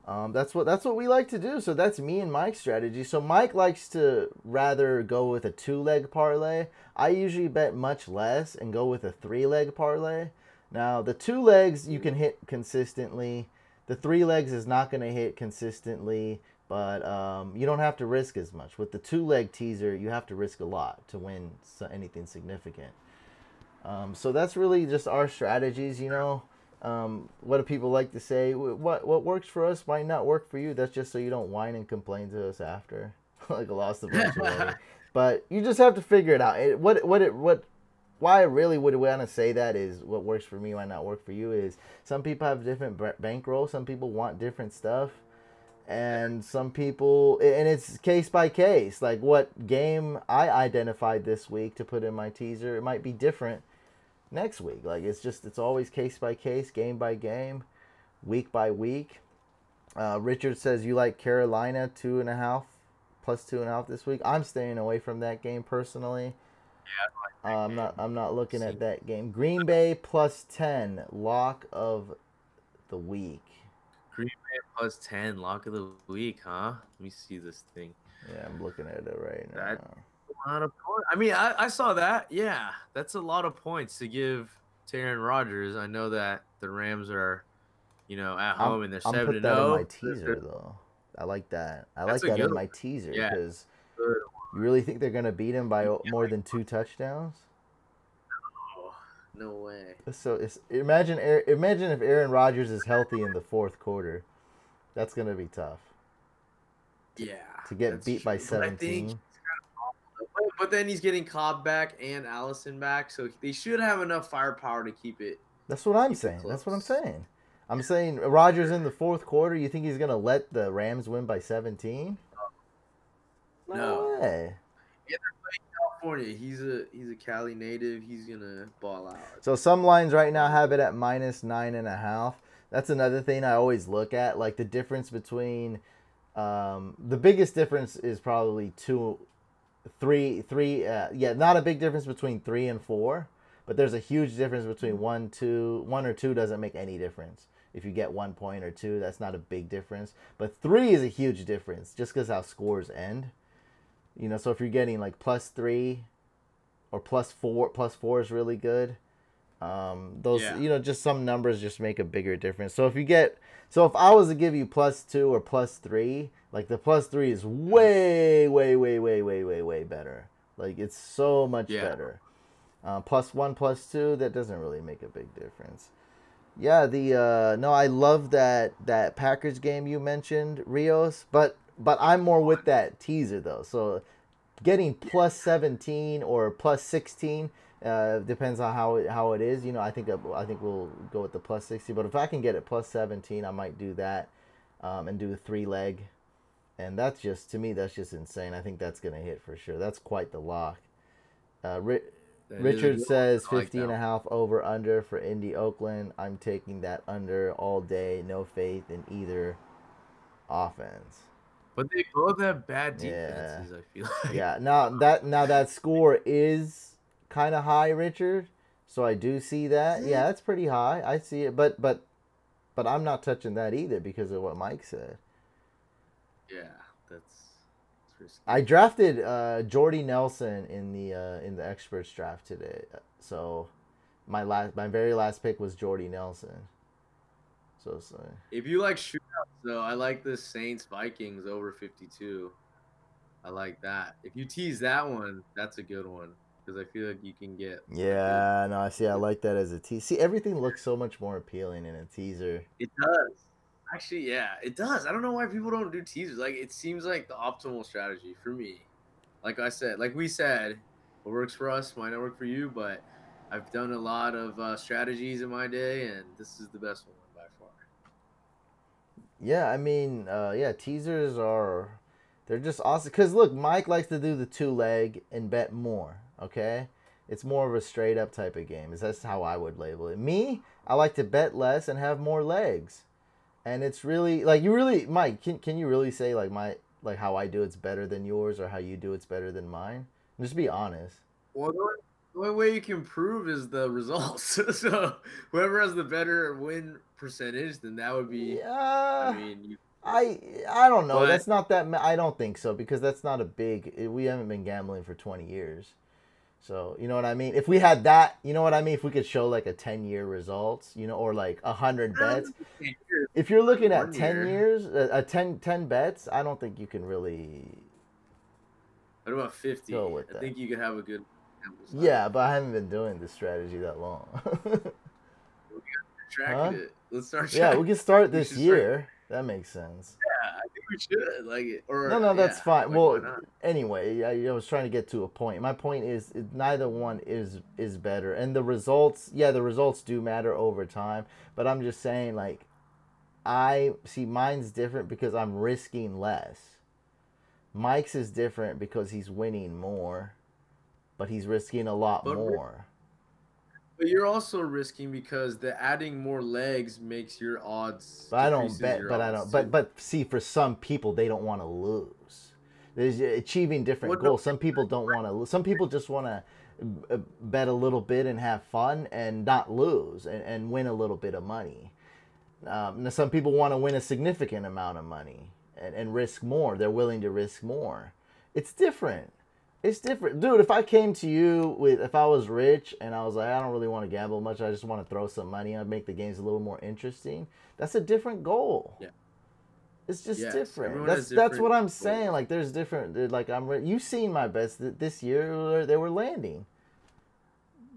that's what we like to do. So that's me and Mike's strategy. So Mike likes to rather go with a 2-leg parlay. I usually bet much less and go with a 3-leg parlay. Now the 2 legs you can hit consistently. The 3 legs is not going to hit consistently, but you don't have to risk as much. With the 2-leg teaser, you have to risk a lot to win anything significant. So that's really just our strategies, What do people like to say? What works for us might not work for you. That's just so you don't whine and complain to us after, like I lost a bunch of money. But you just have to figure it out. Why I really would want to say that is what works for me might not work for you is some people have different bankrolls. Some people want different stuff. And some people, and it's case by case. Like what game I identified this week to put in my teaser, it might be different next week. Like it's always case by case, game by game, week by week. Richard says you like Carolina +2.5 this week. I'm staying away from that game personally. Yeah, I'm not looking at that game. Green Bay +10 lock of the week. Green Bay plus 10, lock of the week, huh? Let me see this thing. Yeah, I'm looking at it right That's now. a lot of points. I mean, I saw that. Yeah, that's a lot of points to give to Aaron Rodgers. I know that the Rams are, at home and they're I'm 7 put to that in my 0. teaser though. I like that. I That's like a that good in one. my teaser Yeah, because good. you really think they're gonna beat him by more than 2 touchdowns? Oh, no way. Imagine if Aaron Rodgers is healthy in the fourth quarter. That's gonna be tough. Yeah, To get that's beat by true. But I think 17. But then he's getting Cobb back and Allison back, so they should have enough firepower to keep it That's what I'm saying. That's what I'm close. saying. I'm saying Rodgers in the fourth quarter. You think he's gonna let the Rams win by 17? No. No way. Yeah, California. He's a Cali native. He's gonna ball out. So some lines right now have it at -9.5. That's another thing I always look at. Like the difference between, the biggest difference is probably 3. Yeah, not a big difference between 3 and 4, but there's a huge difference between 1, 2. 1 or 2 doesn't make any difference. If you get 1 point or 2, that's not a big difference. But 3 is a huge difference, just because how scores end. So if you're getting like +3 or +4 is really good. Those, just some numbers just make a bigger difference. So if I was to give you +2 or +3, like the +3 is way, way, way, way, way, way, way better. Like it's so much better. +1, +2, that doesn't really make a big difference. Yeah, no, I love that Packers game you mentioned, Rios, but I'm more with that teaser though. So getting +17 or +16 depends on how it is. I think we'll go with the +60. But if I can get it +17, I might do that, and do a 3-leg, and that's just, to me, that's just insane. I think that's gonna hit for sure. That's quite the lock. Richard says 50.5 over under for Indy Oakland. I'm taking that under all day. No faith in either offense. But they both have bad defenses, I feel like. Yeah. Now that score is kind of high, Richard. So I do see that. Yeah, that's pretty high. I see it, but I'm not touching that either because of what Mike said. Yeah, that's risky. I drafted Jordy Nelson in the experts draft today. So my very last pick was Jordy Nelson. So if you like shootouts, though, I like the Saints Vikings over 52. I like that. If you tease that one, that's a good one because I feel like you can get. Yeah, no, I see. I like that as a teaser. See, everything looks so much more appealing in a teaser. It does. Actually, yeah, it does. I don't know why people don't do teasers. Like, it seems like the optimal strategy for me. Like we said, what works for us might not work for you, but I've done a lot of strategies in my day, and this is the best one by far. Yeah, I mean, teasers they're just awesome. Because, look, Mike likes to do the 2-leg and bet more, okay? It's more of a straight-up type of game. That's how I would label it. Me, I like to bet less and have more legs. And it's really, like, Mike, can you really say, like how I do it's better than yours or how you do it's better than mine? Just be honest. Well, the only way you can prove is the results. So whoever has the better win percentage, then that would be. Yeah. I mean, I don't know. That's not that. I don't think so because that's not a big. We haven't been gambling for 20 years, so you know what I mean. If we had that, you know what I mean. If we could show like a 10-year results, or like 100 bets. If you're looking at 10 years, 10 bets, I don't think you can really. What about 50? Go with that. I think you could have a good. Yeah, but I haven't been doing this strategy that long. It. Let's start. Yeah, we can start this year. That makes sense. Yeah, I think we should. No, that's fine. Well, anyway, I was trying to get to a point. My point is neither one is better, and the results do matter over time. But I'm just saying, like, I see mine's different because I'm risking less. Mike's is different because he's winning more, but he's risking a lot more. But you're also risking because the adding more legs makes your odds. But I don't bet. But I don't. But see, for some people, they don't want to lose. There's achieving different goals. Some people don't want to lose. Some people just want to bet a little bit and have fun and not lose and win a little bit of money. Some people want to win a significant amount of money and risk more. They're willing to risk more. It's different. It's different. Dude, if I came to you if I was rich and I was like, I don't really want to gamble much, I just want to throw some money on, make the games a little more interesting, that's a different goal. Yeah. It's just Yes, different. everyone That's has different what I'm goals. saying. Like, there's different. Like, you've seen my bets this year. They were landing.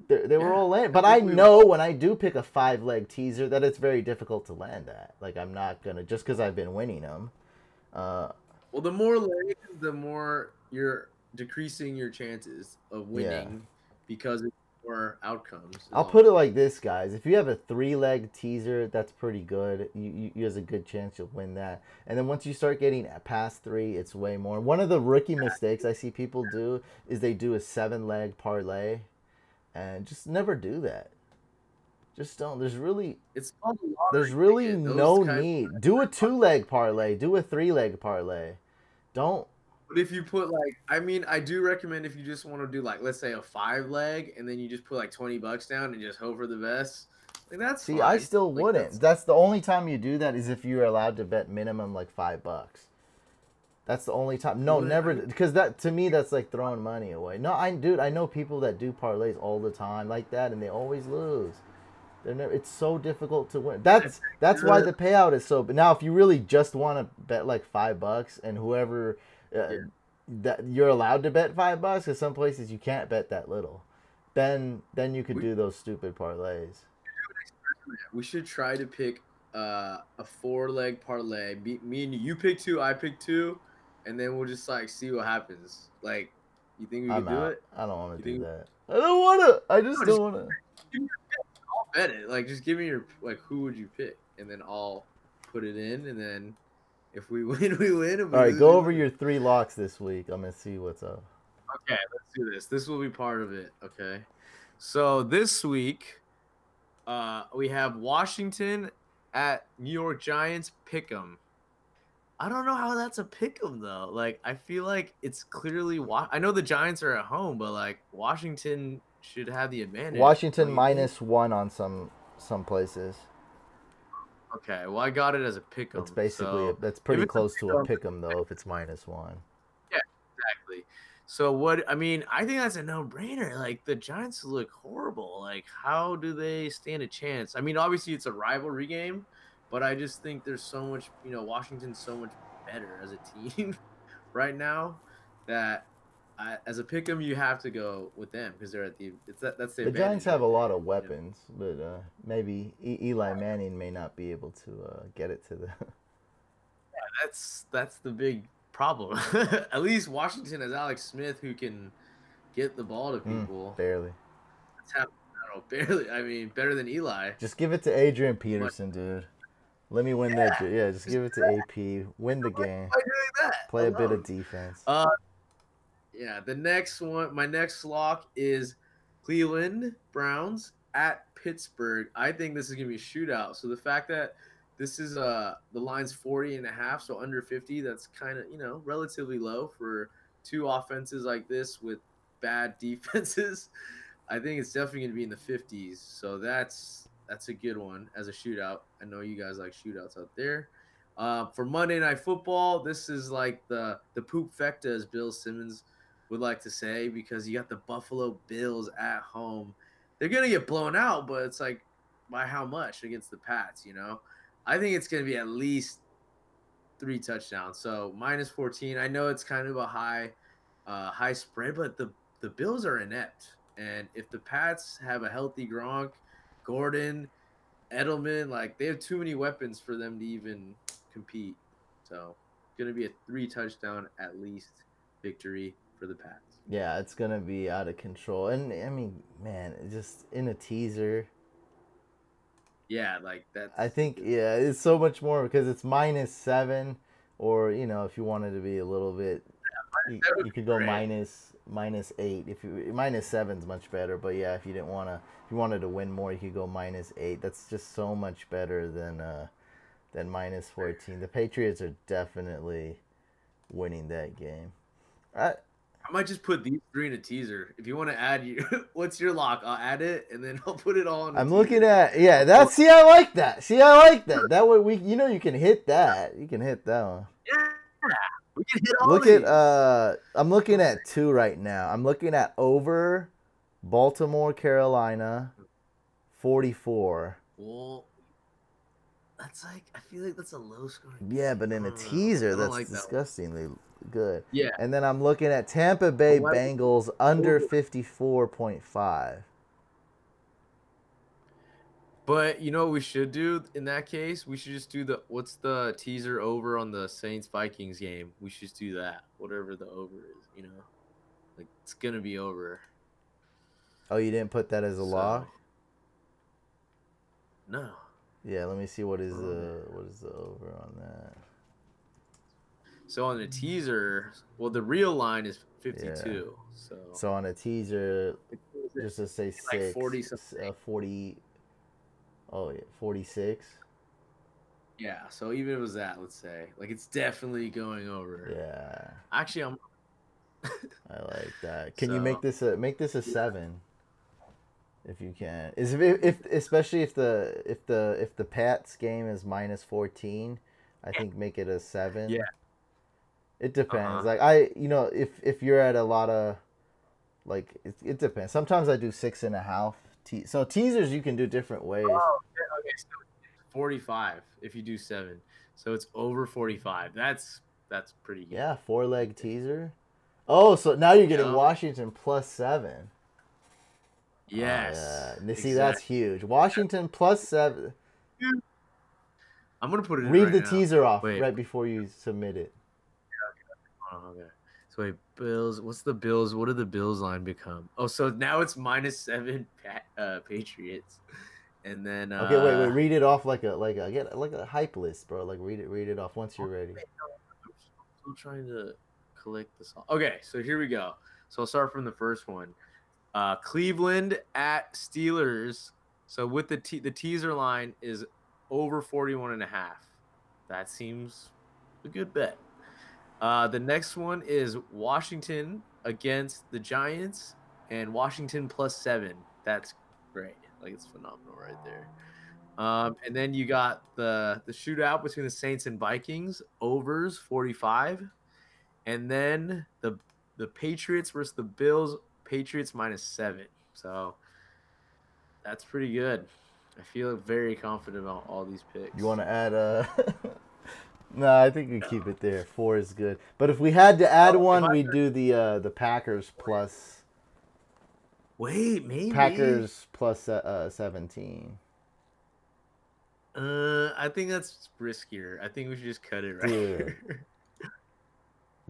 They were all landing. But I know when I do pick a 5-leg teaser that it's very difficult to land at. Like, I'm not gonna just because I've been winning them. Well, the more legs, the more you're decreasing your chances of winning because of more outcomes. I'll put it like this, guys. If you have a 3-leg teaser, that's pretty good. You has a good chance you'll win that. And then once you start getting past 3, it's way more. One of the rookie mistakes I see people do is they do a 7-leg parlay, and just never do that. Just don't. There's really no need. Do a 2-leg parlay. Do a 3-leg parlay. Don't. But if you put I do recommend if you just want to do let's say a 5-leg and then you just put $20 down and just hope for the best. That's See, fine. I still wouldn't. That's the only time you do that is if you're allowed to bet minimum $5. That's the only time. No, never, because that to me that's like throwing money away. No, I know people that do parlays all the time like that, and they always lose. They're never. It's so difficult to win. That's why the payout is so. But now, if you really just want to bet $5, and whoever that you're allowed to bet $5, because some places you can't bet that little, then you could do those stupid parlays. We should try to pick a 4-leg parlay. Me and you pick 2, I pick 2, and then we'll just see what happens. You think we can do it? I don't want to do that. I don't want to. I just don't want to. I'll bet it. Just give me your who would you pick, and then I'll put it in, and then if we win, we win. All right, go over your 3 locks this week. I'm gonna see what's up. Okay, let's do this. This will be part of it. Okay, so this week, we have Washington at New York Giants. Pick'em. I don't know how that's a pick'em though. I feel like it's clearly I know the Giants are at home, but Washington should have the advantage. Washington -1 on some places. Okay, well I got it as a pick'em. It's basically that's pretty close to a pick'em though if it's -1. Yeah, exactly. So I think that's a no-brainer. The Giants look horrible. How do they stand a chance? Obviously it's a rivalry game, but I just think there's so much, Washington's so much better as a team right now that as a pick'em you have to go with them because they're at that's the Giants have a lot of weapons, but maybe Eli Manning may not be able to get it to them. Yeah, that's the big problem. At least Washington has Alex Smith who can get the ball to people. Barely. Barely. Better than Eli. Just give it to Adrian Peterson, dude. Let me win that. Yeah, just give it to AP. Win the game. Play a bit of defense. Yeah, the next one, my next lock is Cleveland Browns at Pittsburgh. I think this is gonna be a shootout. So the fact that this is the line's 40.5, so under 50, that's kind of relatively low for 2 offenses like this with bad defenses. I think it's definitely gonna be in the 50s. So that's a good one as a shootout. I know you guys like shootouts out there. For Monday Night Football, this is the poop fecta, as Bill Simmons would like to say, because you got the Buffalo Bills at home. They're gonna get blown out, but it's by how much against the Pats? I think it's gonna be at least 3 touchdowns. So -14. I know it's kind of a high spread, but the Bills are inept, and if the Pats have a healthy Gronk, Gordon, Edelman, they have too many weapons for them to even compete. So it's gonna be a 3 touchdown at least victory for the Pats. Yeah, it's gonna be out of control, and man, just in a teaser. Yeah, that. I think it's so much more because it's -7, or if you wanted to be a little bit, you could go -8. If you -7's much better, but yeah, if you wanted to win more, you could go -8. That's just so much better than -14. The Patriots are definitely winning that game. I might just put these 3 in a teaser. If you want to add what's your lock? I'll add it and then I'll put it all in a I'm teaser. looking at see, I like that. See, I like that. That way you can hit that. You can hit that one. Yeah, we can hit all Look these. at I'm looking at 2 right now. I'm looking at over Baltimore, Carolina, 44. Well, that's like I feel like that's a low scoring. Yeah, but in a teaser, that's like disgustingly good. Yeah. And then I'm looking at Tampa Bay Bengals under 54.5. But you know what we should do in that case? We should just do what's the teaser over on the Saints Vikings game? We should just do that. Whatever the over is, you know? Like it's gonna be over. Oh, you didn't put that as a lock? No. Yeah, let me see what is the over on that. So on the teaser, well, the real line is 52. Yeah. So on a teaser, just to say 6, like 40. Oh yeah, 46. Yeah. So even if it was that, let's say, like it's definitely going over. Yeah. Actually, I like that. Can you make this a 7? If you can, especially if the Pats game is -14, I think make it a 7. Yeah, it depends. Like if you're at a lot of, like it depends. Sometimes I do 6.5. So teasers you can do different ways. Oh, okay. So 45 if you do 7, so it's over 45. That's pretty good. Yeah, 4-leg teaser. Oh, so now you're getting Washington +7. Yes. See, exactly. That's huge. Washington +7. I'm gonna put it. Read the teaser off right before you submit it. Okay. So wait, Bills. What's the Bills? What did the Bills line become? Oh, so now it's -7 Patriots, and then. Okay, wait. Read it off like a hype list, bro. Like read it off once you're ready. I'm still trying to collect this. Okay, so here we go. So I'll start from the first one. Cleveland at Steelers. So with the teaser line is over 41.5. That seems a good bet. The next one is Washington against the Giants and Washington +7. That's great. Like it's phenomenal right there. And then you got the shootout between the Saints and Vikings, overs 45. And then the Patriots versus the Bills, Patriots -7. So that's pretty good. I feel very confident about all these picks. You want to add No, I think we keep it there. 4 is good. But if we had to add one, we'd do the Packers plus. Wait, maybe Packers +17. I think that's riskier. I think we should just cut it right here.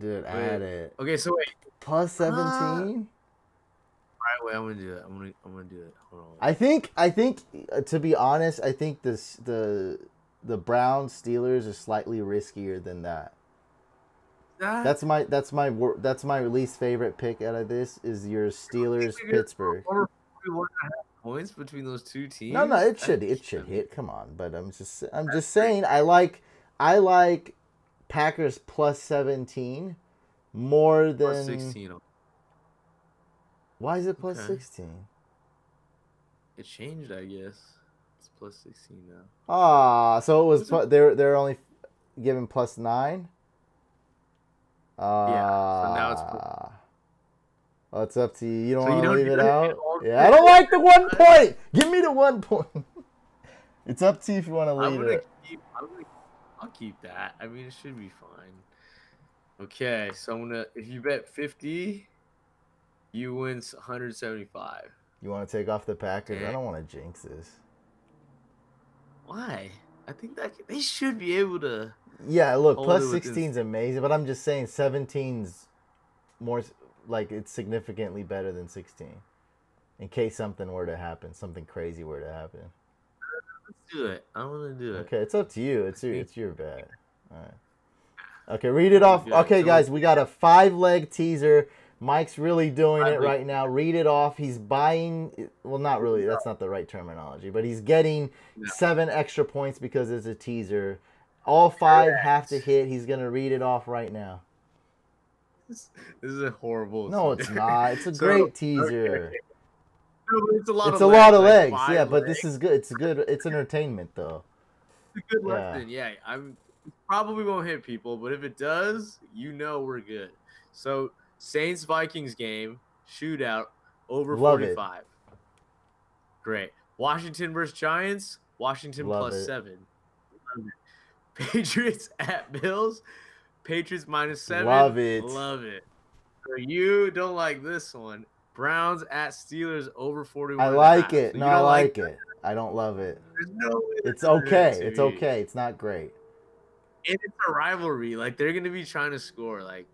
Dude, add it. Okay, so wait. +17? All right, wait. I'm gonna do it. I'm gonna do it. Hold on. I think to be honest, I think the Browns Steelers is slightly riskier than that. That's my least favorite pick out of this is your Steelers Pittsburgh. Over 41.5 points between those two teams. No, it should hit. Come on, but I'm just saying I like Packers +17 more than +16. Why is it +16? It changed, I guess. It's +16 now. Ah, so it was they're only given +9. Yeah. So now it's. Well, it's up to you. You don't want to leave it out. Yeah, I don't like the 1 point. Give me the 1 point. It's up to you if you want to leave it. I'll keep that. I mean, it should be fine. Okay, so if you bet 50, you win 175. You want to take off the Packers? I don't want to jinx this. Why? I think that they should be able to. Yeah, look, +16 is amazing, but I'm just saying 17's more like it's significantly better than 16. In case something were to happen, something crazy were to happen. Let's do it. I want to do it. Okay, it's up to you. It's your bet. All right. Okay, read it off. Okay, guys, we got a 5-leg teaser. Mike's really doing it right now. Read it off. He's buying. Well, not really. That's not the right terminology. But he's getting 7 extra points because it's a teaser. All 5 have to hit. He's going to read it off right now. This is a horrible. No, it's not. It's a great teaser. Okay. No, it's a lot It's of a legs, lot of like legs. 5 Yeah, but legs. this is good. It's good. It's entertainment though. It's a good Yeah. lesson. Yeah, probably won't hit people, but if it does, we're good. So Saints Vikings game shootout over Love 45. it. Great. Washington versus Giants. Washington Love plus it. 7. Love it. Patriots at Bills. Patriots -7. Love it. Love it. So you don't like this one. Browns at Steelers over 41. I like it. So No, I like it. I don't love it. There's no way It's that's gonna hit okay. to It's me. okay. It's not great. And it's a rivalry. Like they're gonna be trying to score like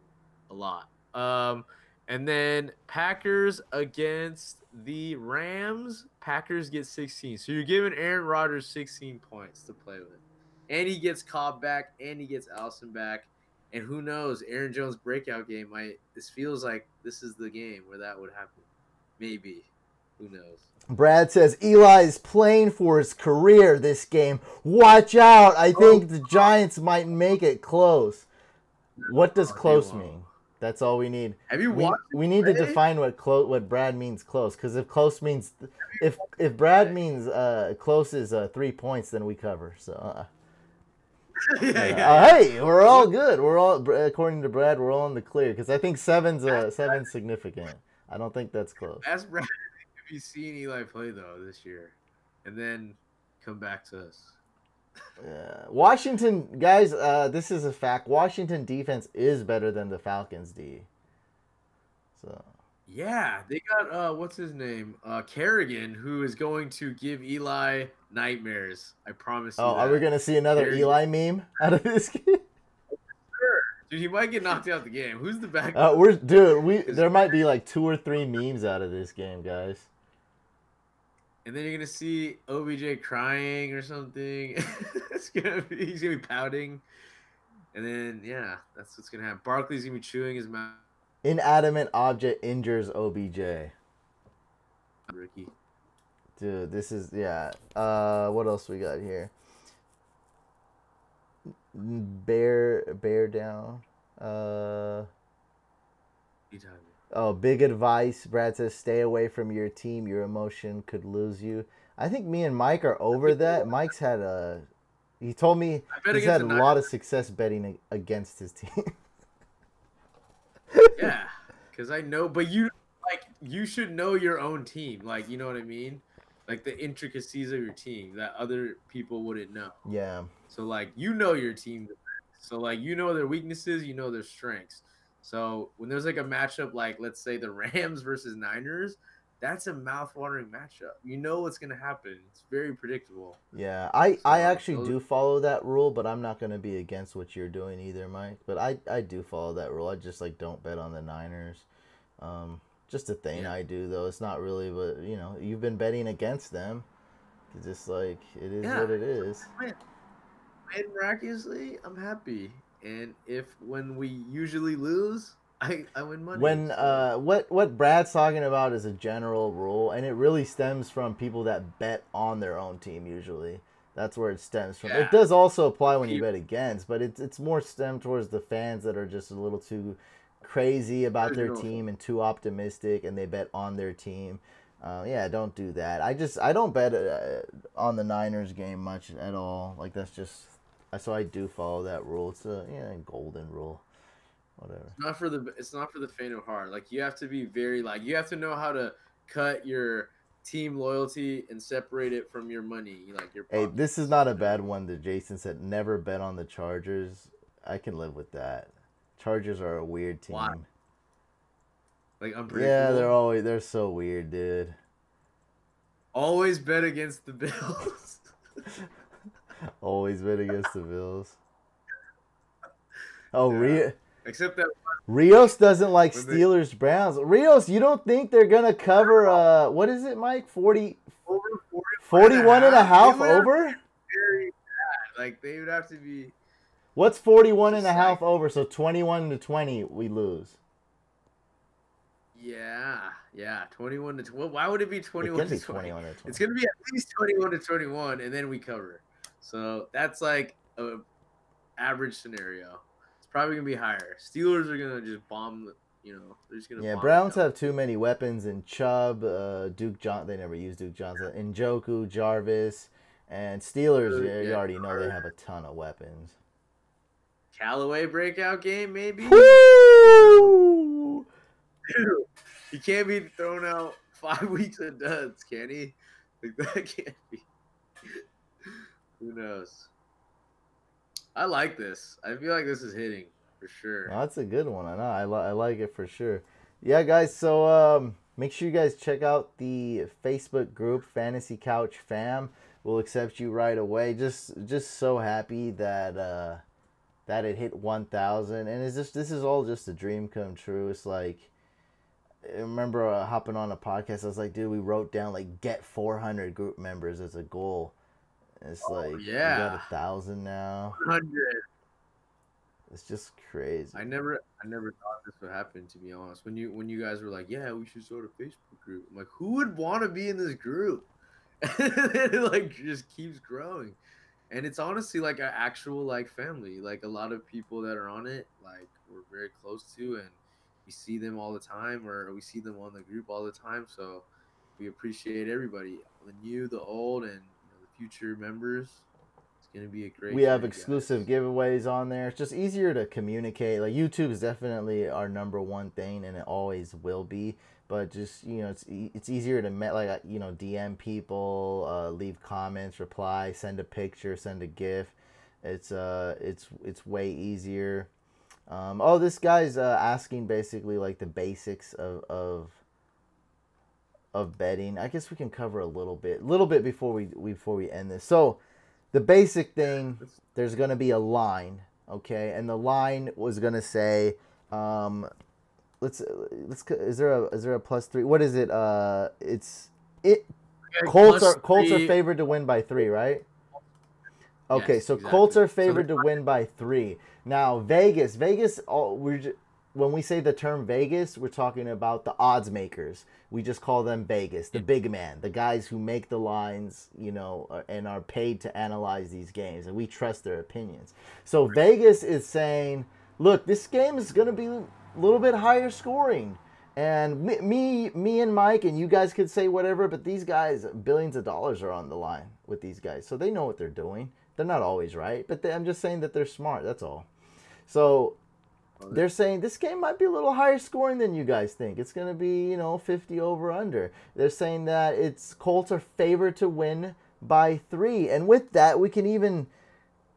a lot. And then Packers against the Rams. Packers get 16. So you're giving Aaron Rodgers 16 points to play with. And he gets Cobb back and he gets Allison back. And who knows, Aaron Jones' breakout game this feels like this is the game where that would happen. Maybe. Who knows? Brad says Eli is playing for his career this game. Watch out. I think the Giants might make it close. What does close mean? That's all we need. Have you watched we need to define what Brad means close, because if close means if Brad means close is 3 points, then we cover. So hey, we're all good. We're all, according to Brad, we're all in the clear, because I think seven's significant. I don't think that's close. Ask Brad if you've seen Eli play though this year, and then come back to us. Washington, guys, this is a fact. Washington defense is better than the Falcons D. So yeah, they got what's his name? Kerrigan, who is going to give Eli nightmares. I promise you. Oh, are we gonna see another Kerrigan Eli meme out of this game? Sure. Dude, he might get knocked out the game. Who's the back? There might be like 2 or 3 memes out of this game, guys. And then you're gonna see OBJ crying or something. He's gonna be pouting. And then that's what's gonna happen. Barkley's gonna be chewing his mouth. Inanimate object injures OBJ. Ricky. Dude, this is what else we got here? Bear down. Big advice. Brad says, stay away from your team. Your emotion could lose you. I think me and Mike are over that. Mike's had he told me he's had a lot of success betting against his team. Yeah, because I know, but you should know your own team. Like, you know what I mean? Like the intricacies of your team that other people wouldn't know. Yeah. So like, you know your team. So like, you know their weaknesses, you know their strengths. So when there's like a matchup, like let's say the Rams versus Niners, that's a mouth-watering matchup. You know what's gonna happen. It's very predictable. Yeah, I actually do follow that rule, but I'm not gonna be against what you're doing either, Mike. But I do follow that rule. I just don't bet on the Niners. Just a thing I do though. It's not really, but you've been betting against them. It's just like it is what it is. And miraculously, I'm happy. And when we usually lose, I win money. When what Brad's talking about is a general rule, and it really stems from people that bet on their own team usually. That's where it stems from. Yeah. It does also apply when you bet against, but it's more stemmed towards the fans that are just a little too crazy about their team and too optimistic, and they bet on their team. Don't do that. I don't bet on the Niners game much at all. Like so I do follow that rule. It's a golden rule. Whatever. It's not for the faint of heart. Like you have to be you have to know how to cut your team loyalty and separate it from your money. Like your Hey, this is not a bad one that Jason said. Never bet on the Chargers. I can live with that. Chargers are a weird team. Why? Like unpredictable. Yeah, they're so weird, dude. Always bet against the Bills. Always bet against the Bills. Oh, except that Rios doesn't like Steelers Browns. Rios, you don't think they're gonna cover what is it, Mike? 41 and a half over? Very bad. Like they would have to be. What's 41 and a half over? So 21-20 we lose. Yeah, 21 to 20. Why would it be 21 to 20? It's gonna be at least 21 to 21, and then we cover. So that's like a average scenario. It's probably gonna be higher. Steelers are gonna just bomb the, they're just gonna Yeah, bomb Browns it down. have too many weapons, and Chubb, Duke John. They never use Duke Johnson. Njoku, Jarvis, and Steelers. You Yeah, already know they have a ton of weapons. Callaway breakout game, maybe. Woo! Dude, he can't be thrown out 5 weeks of duds, can he? Like that can't be. Who knows? I like this. I feel like this is hitting for sure. Well, that's a good one. I know. I like it for sure. Yeah, guys. So make sure you guys check out the Facebook group Fantasy Couch Fam. We'll accept you right away. Just so happy that that it hit 1,000, and this is all just a dream come true. It's like, I remember hopping on a podcast. I was like, dude, we wrote down like get 400 group members as a goal. It's like we got 1,000 now. 100. It's just crazy. I never thought this would happen, to be honest. When you guys were like, yeah, we should start a Facebook group. I'm like, who would want to be in this group? And it like just keeps growing. And it's honestly like an actual like family. Like a lot of people that are on it, like we're very close to, and we see them all the time, or we see them on the group all the time. So we appreciate everybody, the new, the old, and the future members. It's gonna be a great. We have exclusive giveaways on there. It's just easier to communicate. Like YouTube is definitely our number one thing, and it always will be. But just it's easier to DM people, leave comments, reply, send a picture, send a GIF. It's way easier. This guy's asking basically like the basics of betting. I guess we can cover a little bit before we end this. So the basic thing, there's gonna be a line, okay, and the line was gonna say, let's is there a +3? What is it? Colts are favored to win by 3, right? Okay, yes, so exactly. Colts are favored to win by 3. Now Vegas, when we say the term Vegas, we're talking about the odds makers. We just call them Vegas, the big man, the guys who make the lines, and are paid to analyze these games, and we trust their opinions. So Vegas is saying, look, this game is going to be a little bit higher scoring. And me and Mike, and you guys could say whatever, but these guys, billions of dollars are on the line with these guys. So they know what they're doing. They're not always right, but I'm just saying that they're smart. That's all. So they're saying this game might be a little higher scoring than you guys think. It's going to be, 50 over under. They're saying that Colts are favored to win by 3. And with that, we can even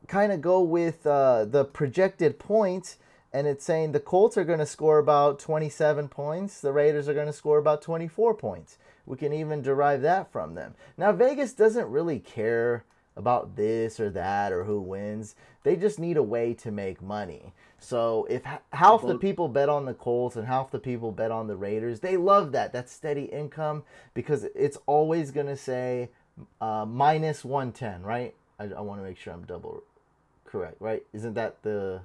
kind of go with the projected points. And it's saying the Colts are going to score about 27 points. The Raiders are going to score about 24 points. We can even derive that from them. Now, Vegas doesn't really care about this or that or who wins. They just need a way to make money. So if half the people bet on the Colts and half the people bet on the Raiders, they love that. That's steady income because it's always going to say minus 110, right? I want to make sure I'm double correct, right? Isn't that the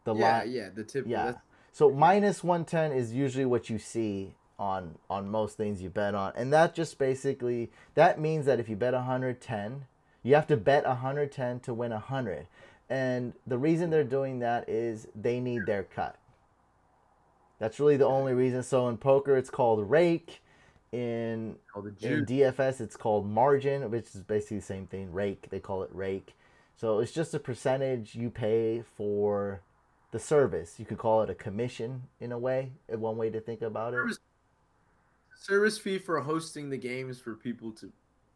line? Yeah, the tip. Yeah. So minus 110 is usually what you see on most things you bet on. And that just basically, that means that if you bet 110, you have to bet 110 to win 100. And the reason they're doing that is they need their cut. That's really the only reason. So in poker, it's called rake. In DFS, it's called margin, which is basically the same thing. Rake, they call it rake. So it's just a percentage you pay for the service. You could call it a commission in a way, one way to think about it. Service fee for hosting the games for people to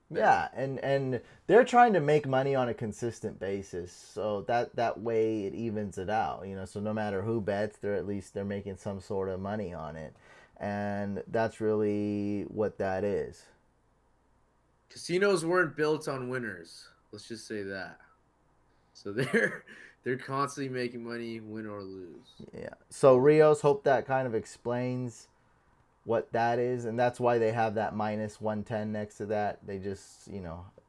bet. Yeah, and they're trying to make money on a consistent basis, so that way it evens it out, so no matter who bets, they're making some sort of money on it. And that's really what that is. Casinos weren't built on winners. Let's just say that. So they're constantly making money, win or lose. Yeah. So Rios, hope that kind of explains what that is, and that's why they have that minus 110 next to that. They just,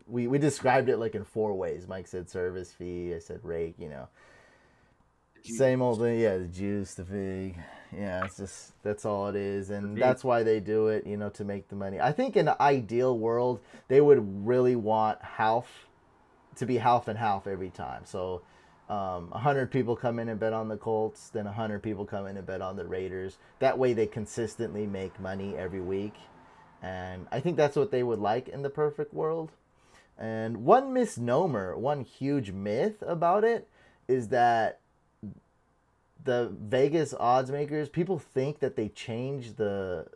we described it like in 4 ways. Mike said service fee, I said rake, same old thing. Yeah, the juice, the fig. Yeah, it's just, that's all it is, and that's why they do it, to make the money. I think in an ideal world, they would really want half to be half and half every time. So 100 people come in and bet on the Colts, then 100 people come in and bet on the Raiders. That way they consistently make money every week. And I think that's what they would like in the perfect world. And one misnomer, one huge myth about it is that the Vegas odds makers, people think that they change the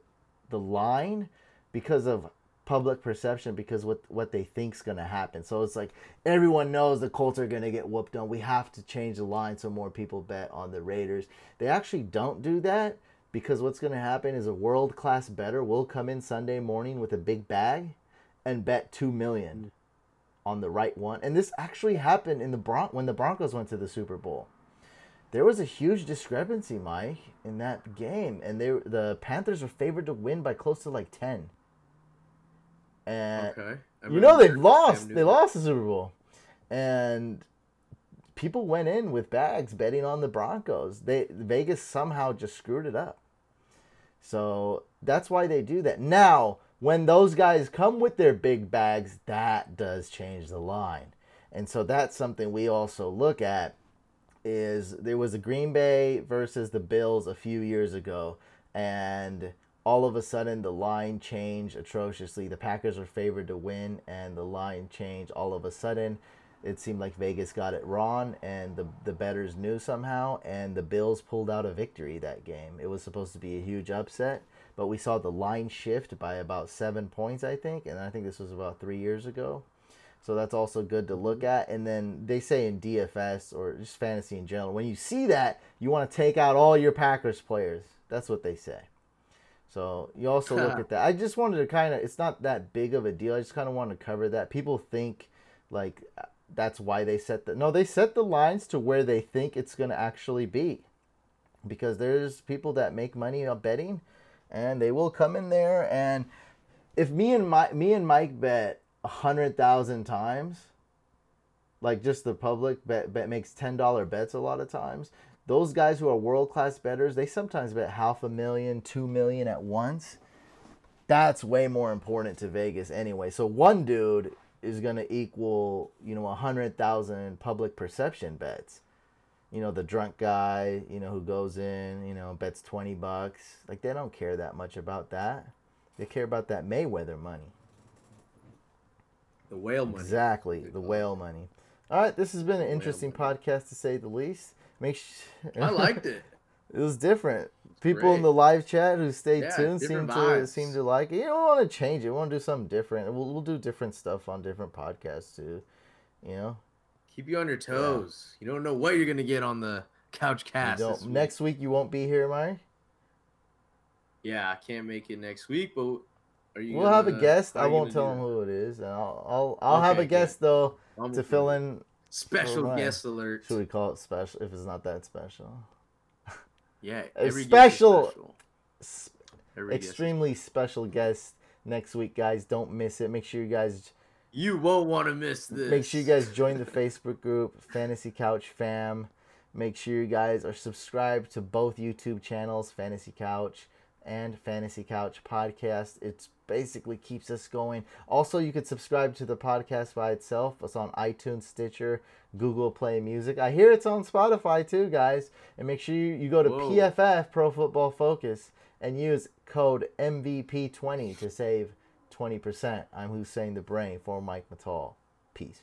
line because of public perception, because what they think's going to happen. So it's like everyone knows the Colts are going to get whooped on. We have to change the line so more people bet on the Raiders. They actually don't do that, because what's going to happen is a world-class bettor will come in Sunday morning with a big bag and bet $2 million on the right one. And this actually happened in when the Broncos went to the Super Bowl. There was a huge discrepancy, Mike, in that game, and the Panthers were favored to win by close to like 10. And okay. they've lost. They lost the Super Bowl, and people went in with bags betting on the Broncos. Vegas somehow just screwed it up. So that's why they do that. Now, when those guys come with their big bags, that does change the line, and so that's something we also look at. Is there was a Green Bay versus the Bills a few years ago, and all of a sudden the line changed atrociously. The Packers were favored to win, and the line changed all of a sudden. It seemed like Vegas got it wrong, and the bettors knew somehow, and the Bills pulled out a victory that game. It was supposed to be a huge upset, but we saw the line shift by about 7 points, I think, and I think this was about 3 years ago. So that's also good to look at. And then they say in DFS, or just fantasy in general, when you see that, you want to take out all your Packers players. That's what they say. So you also look at that. I just wanted to kind of, it's not that big of a deal. I just kind of wanted to cover that. People think like that's why they set they set the lines to where they think it's going to actually be. Because there's people that make money on betting, and they will come in there, and if me and Mike bet 100,000 times, like just the public bet makes $10 bets a lot of times. Those guys who are world-class bettors, they sometimes bet $500,000, $2 million at once. That's way more important to Vegas anyway. So one dude is going to equal, 100,000 public perception bets. The drunk guy, who goes in, bets $20. Like, they don't care that much about that. They care about that Mayweather money. The whale money. Exactly, the whale money. All right, this has been an interesting podcast, to say the least. I liked it. It was different. People in the live chat who stayed tuned seem to like it. We want to change it. We want to do something different. We'll do different stuff on different podcasts too. Keep you on your toes. Yeah. You don't know what you're gonna get on the CouchCast. Next week you won't be here, Mike. Yeah, I can't make it next week, but we'll have a guest. I won't tell him who it is. And I'll have a guest though to fill in. Special guest alert. Should we call it special if it's not that special? Yeah, extremely special guest next week, guys. Don't miss it. Make sure you guys. You won't want to miss this. Make sure you guys join the Facebook group, Fantasy Couch Fam. Make sure you guys are subscribed to both YouTube channels, Fantasy Couch and Fantasy Couch Podcast. It basically keeps us going. Also, you could subscribe to the podcast by itself. It's on iTunes, Stitcher, Google Play Music. I hear it's on Spotify too, guys. And make sure you go to PFF, Pro Football Focus, and use code MVP20 to save 20%. I'm Hussein the Brain for Mike Mattal. Peace.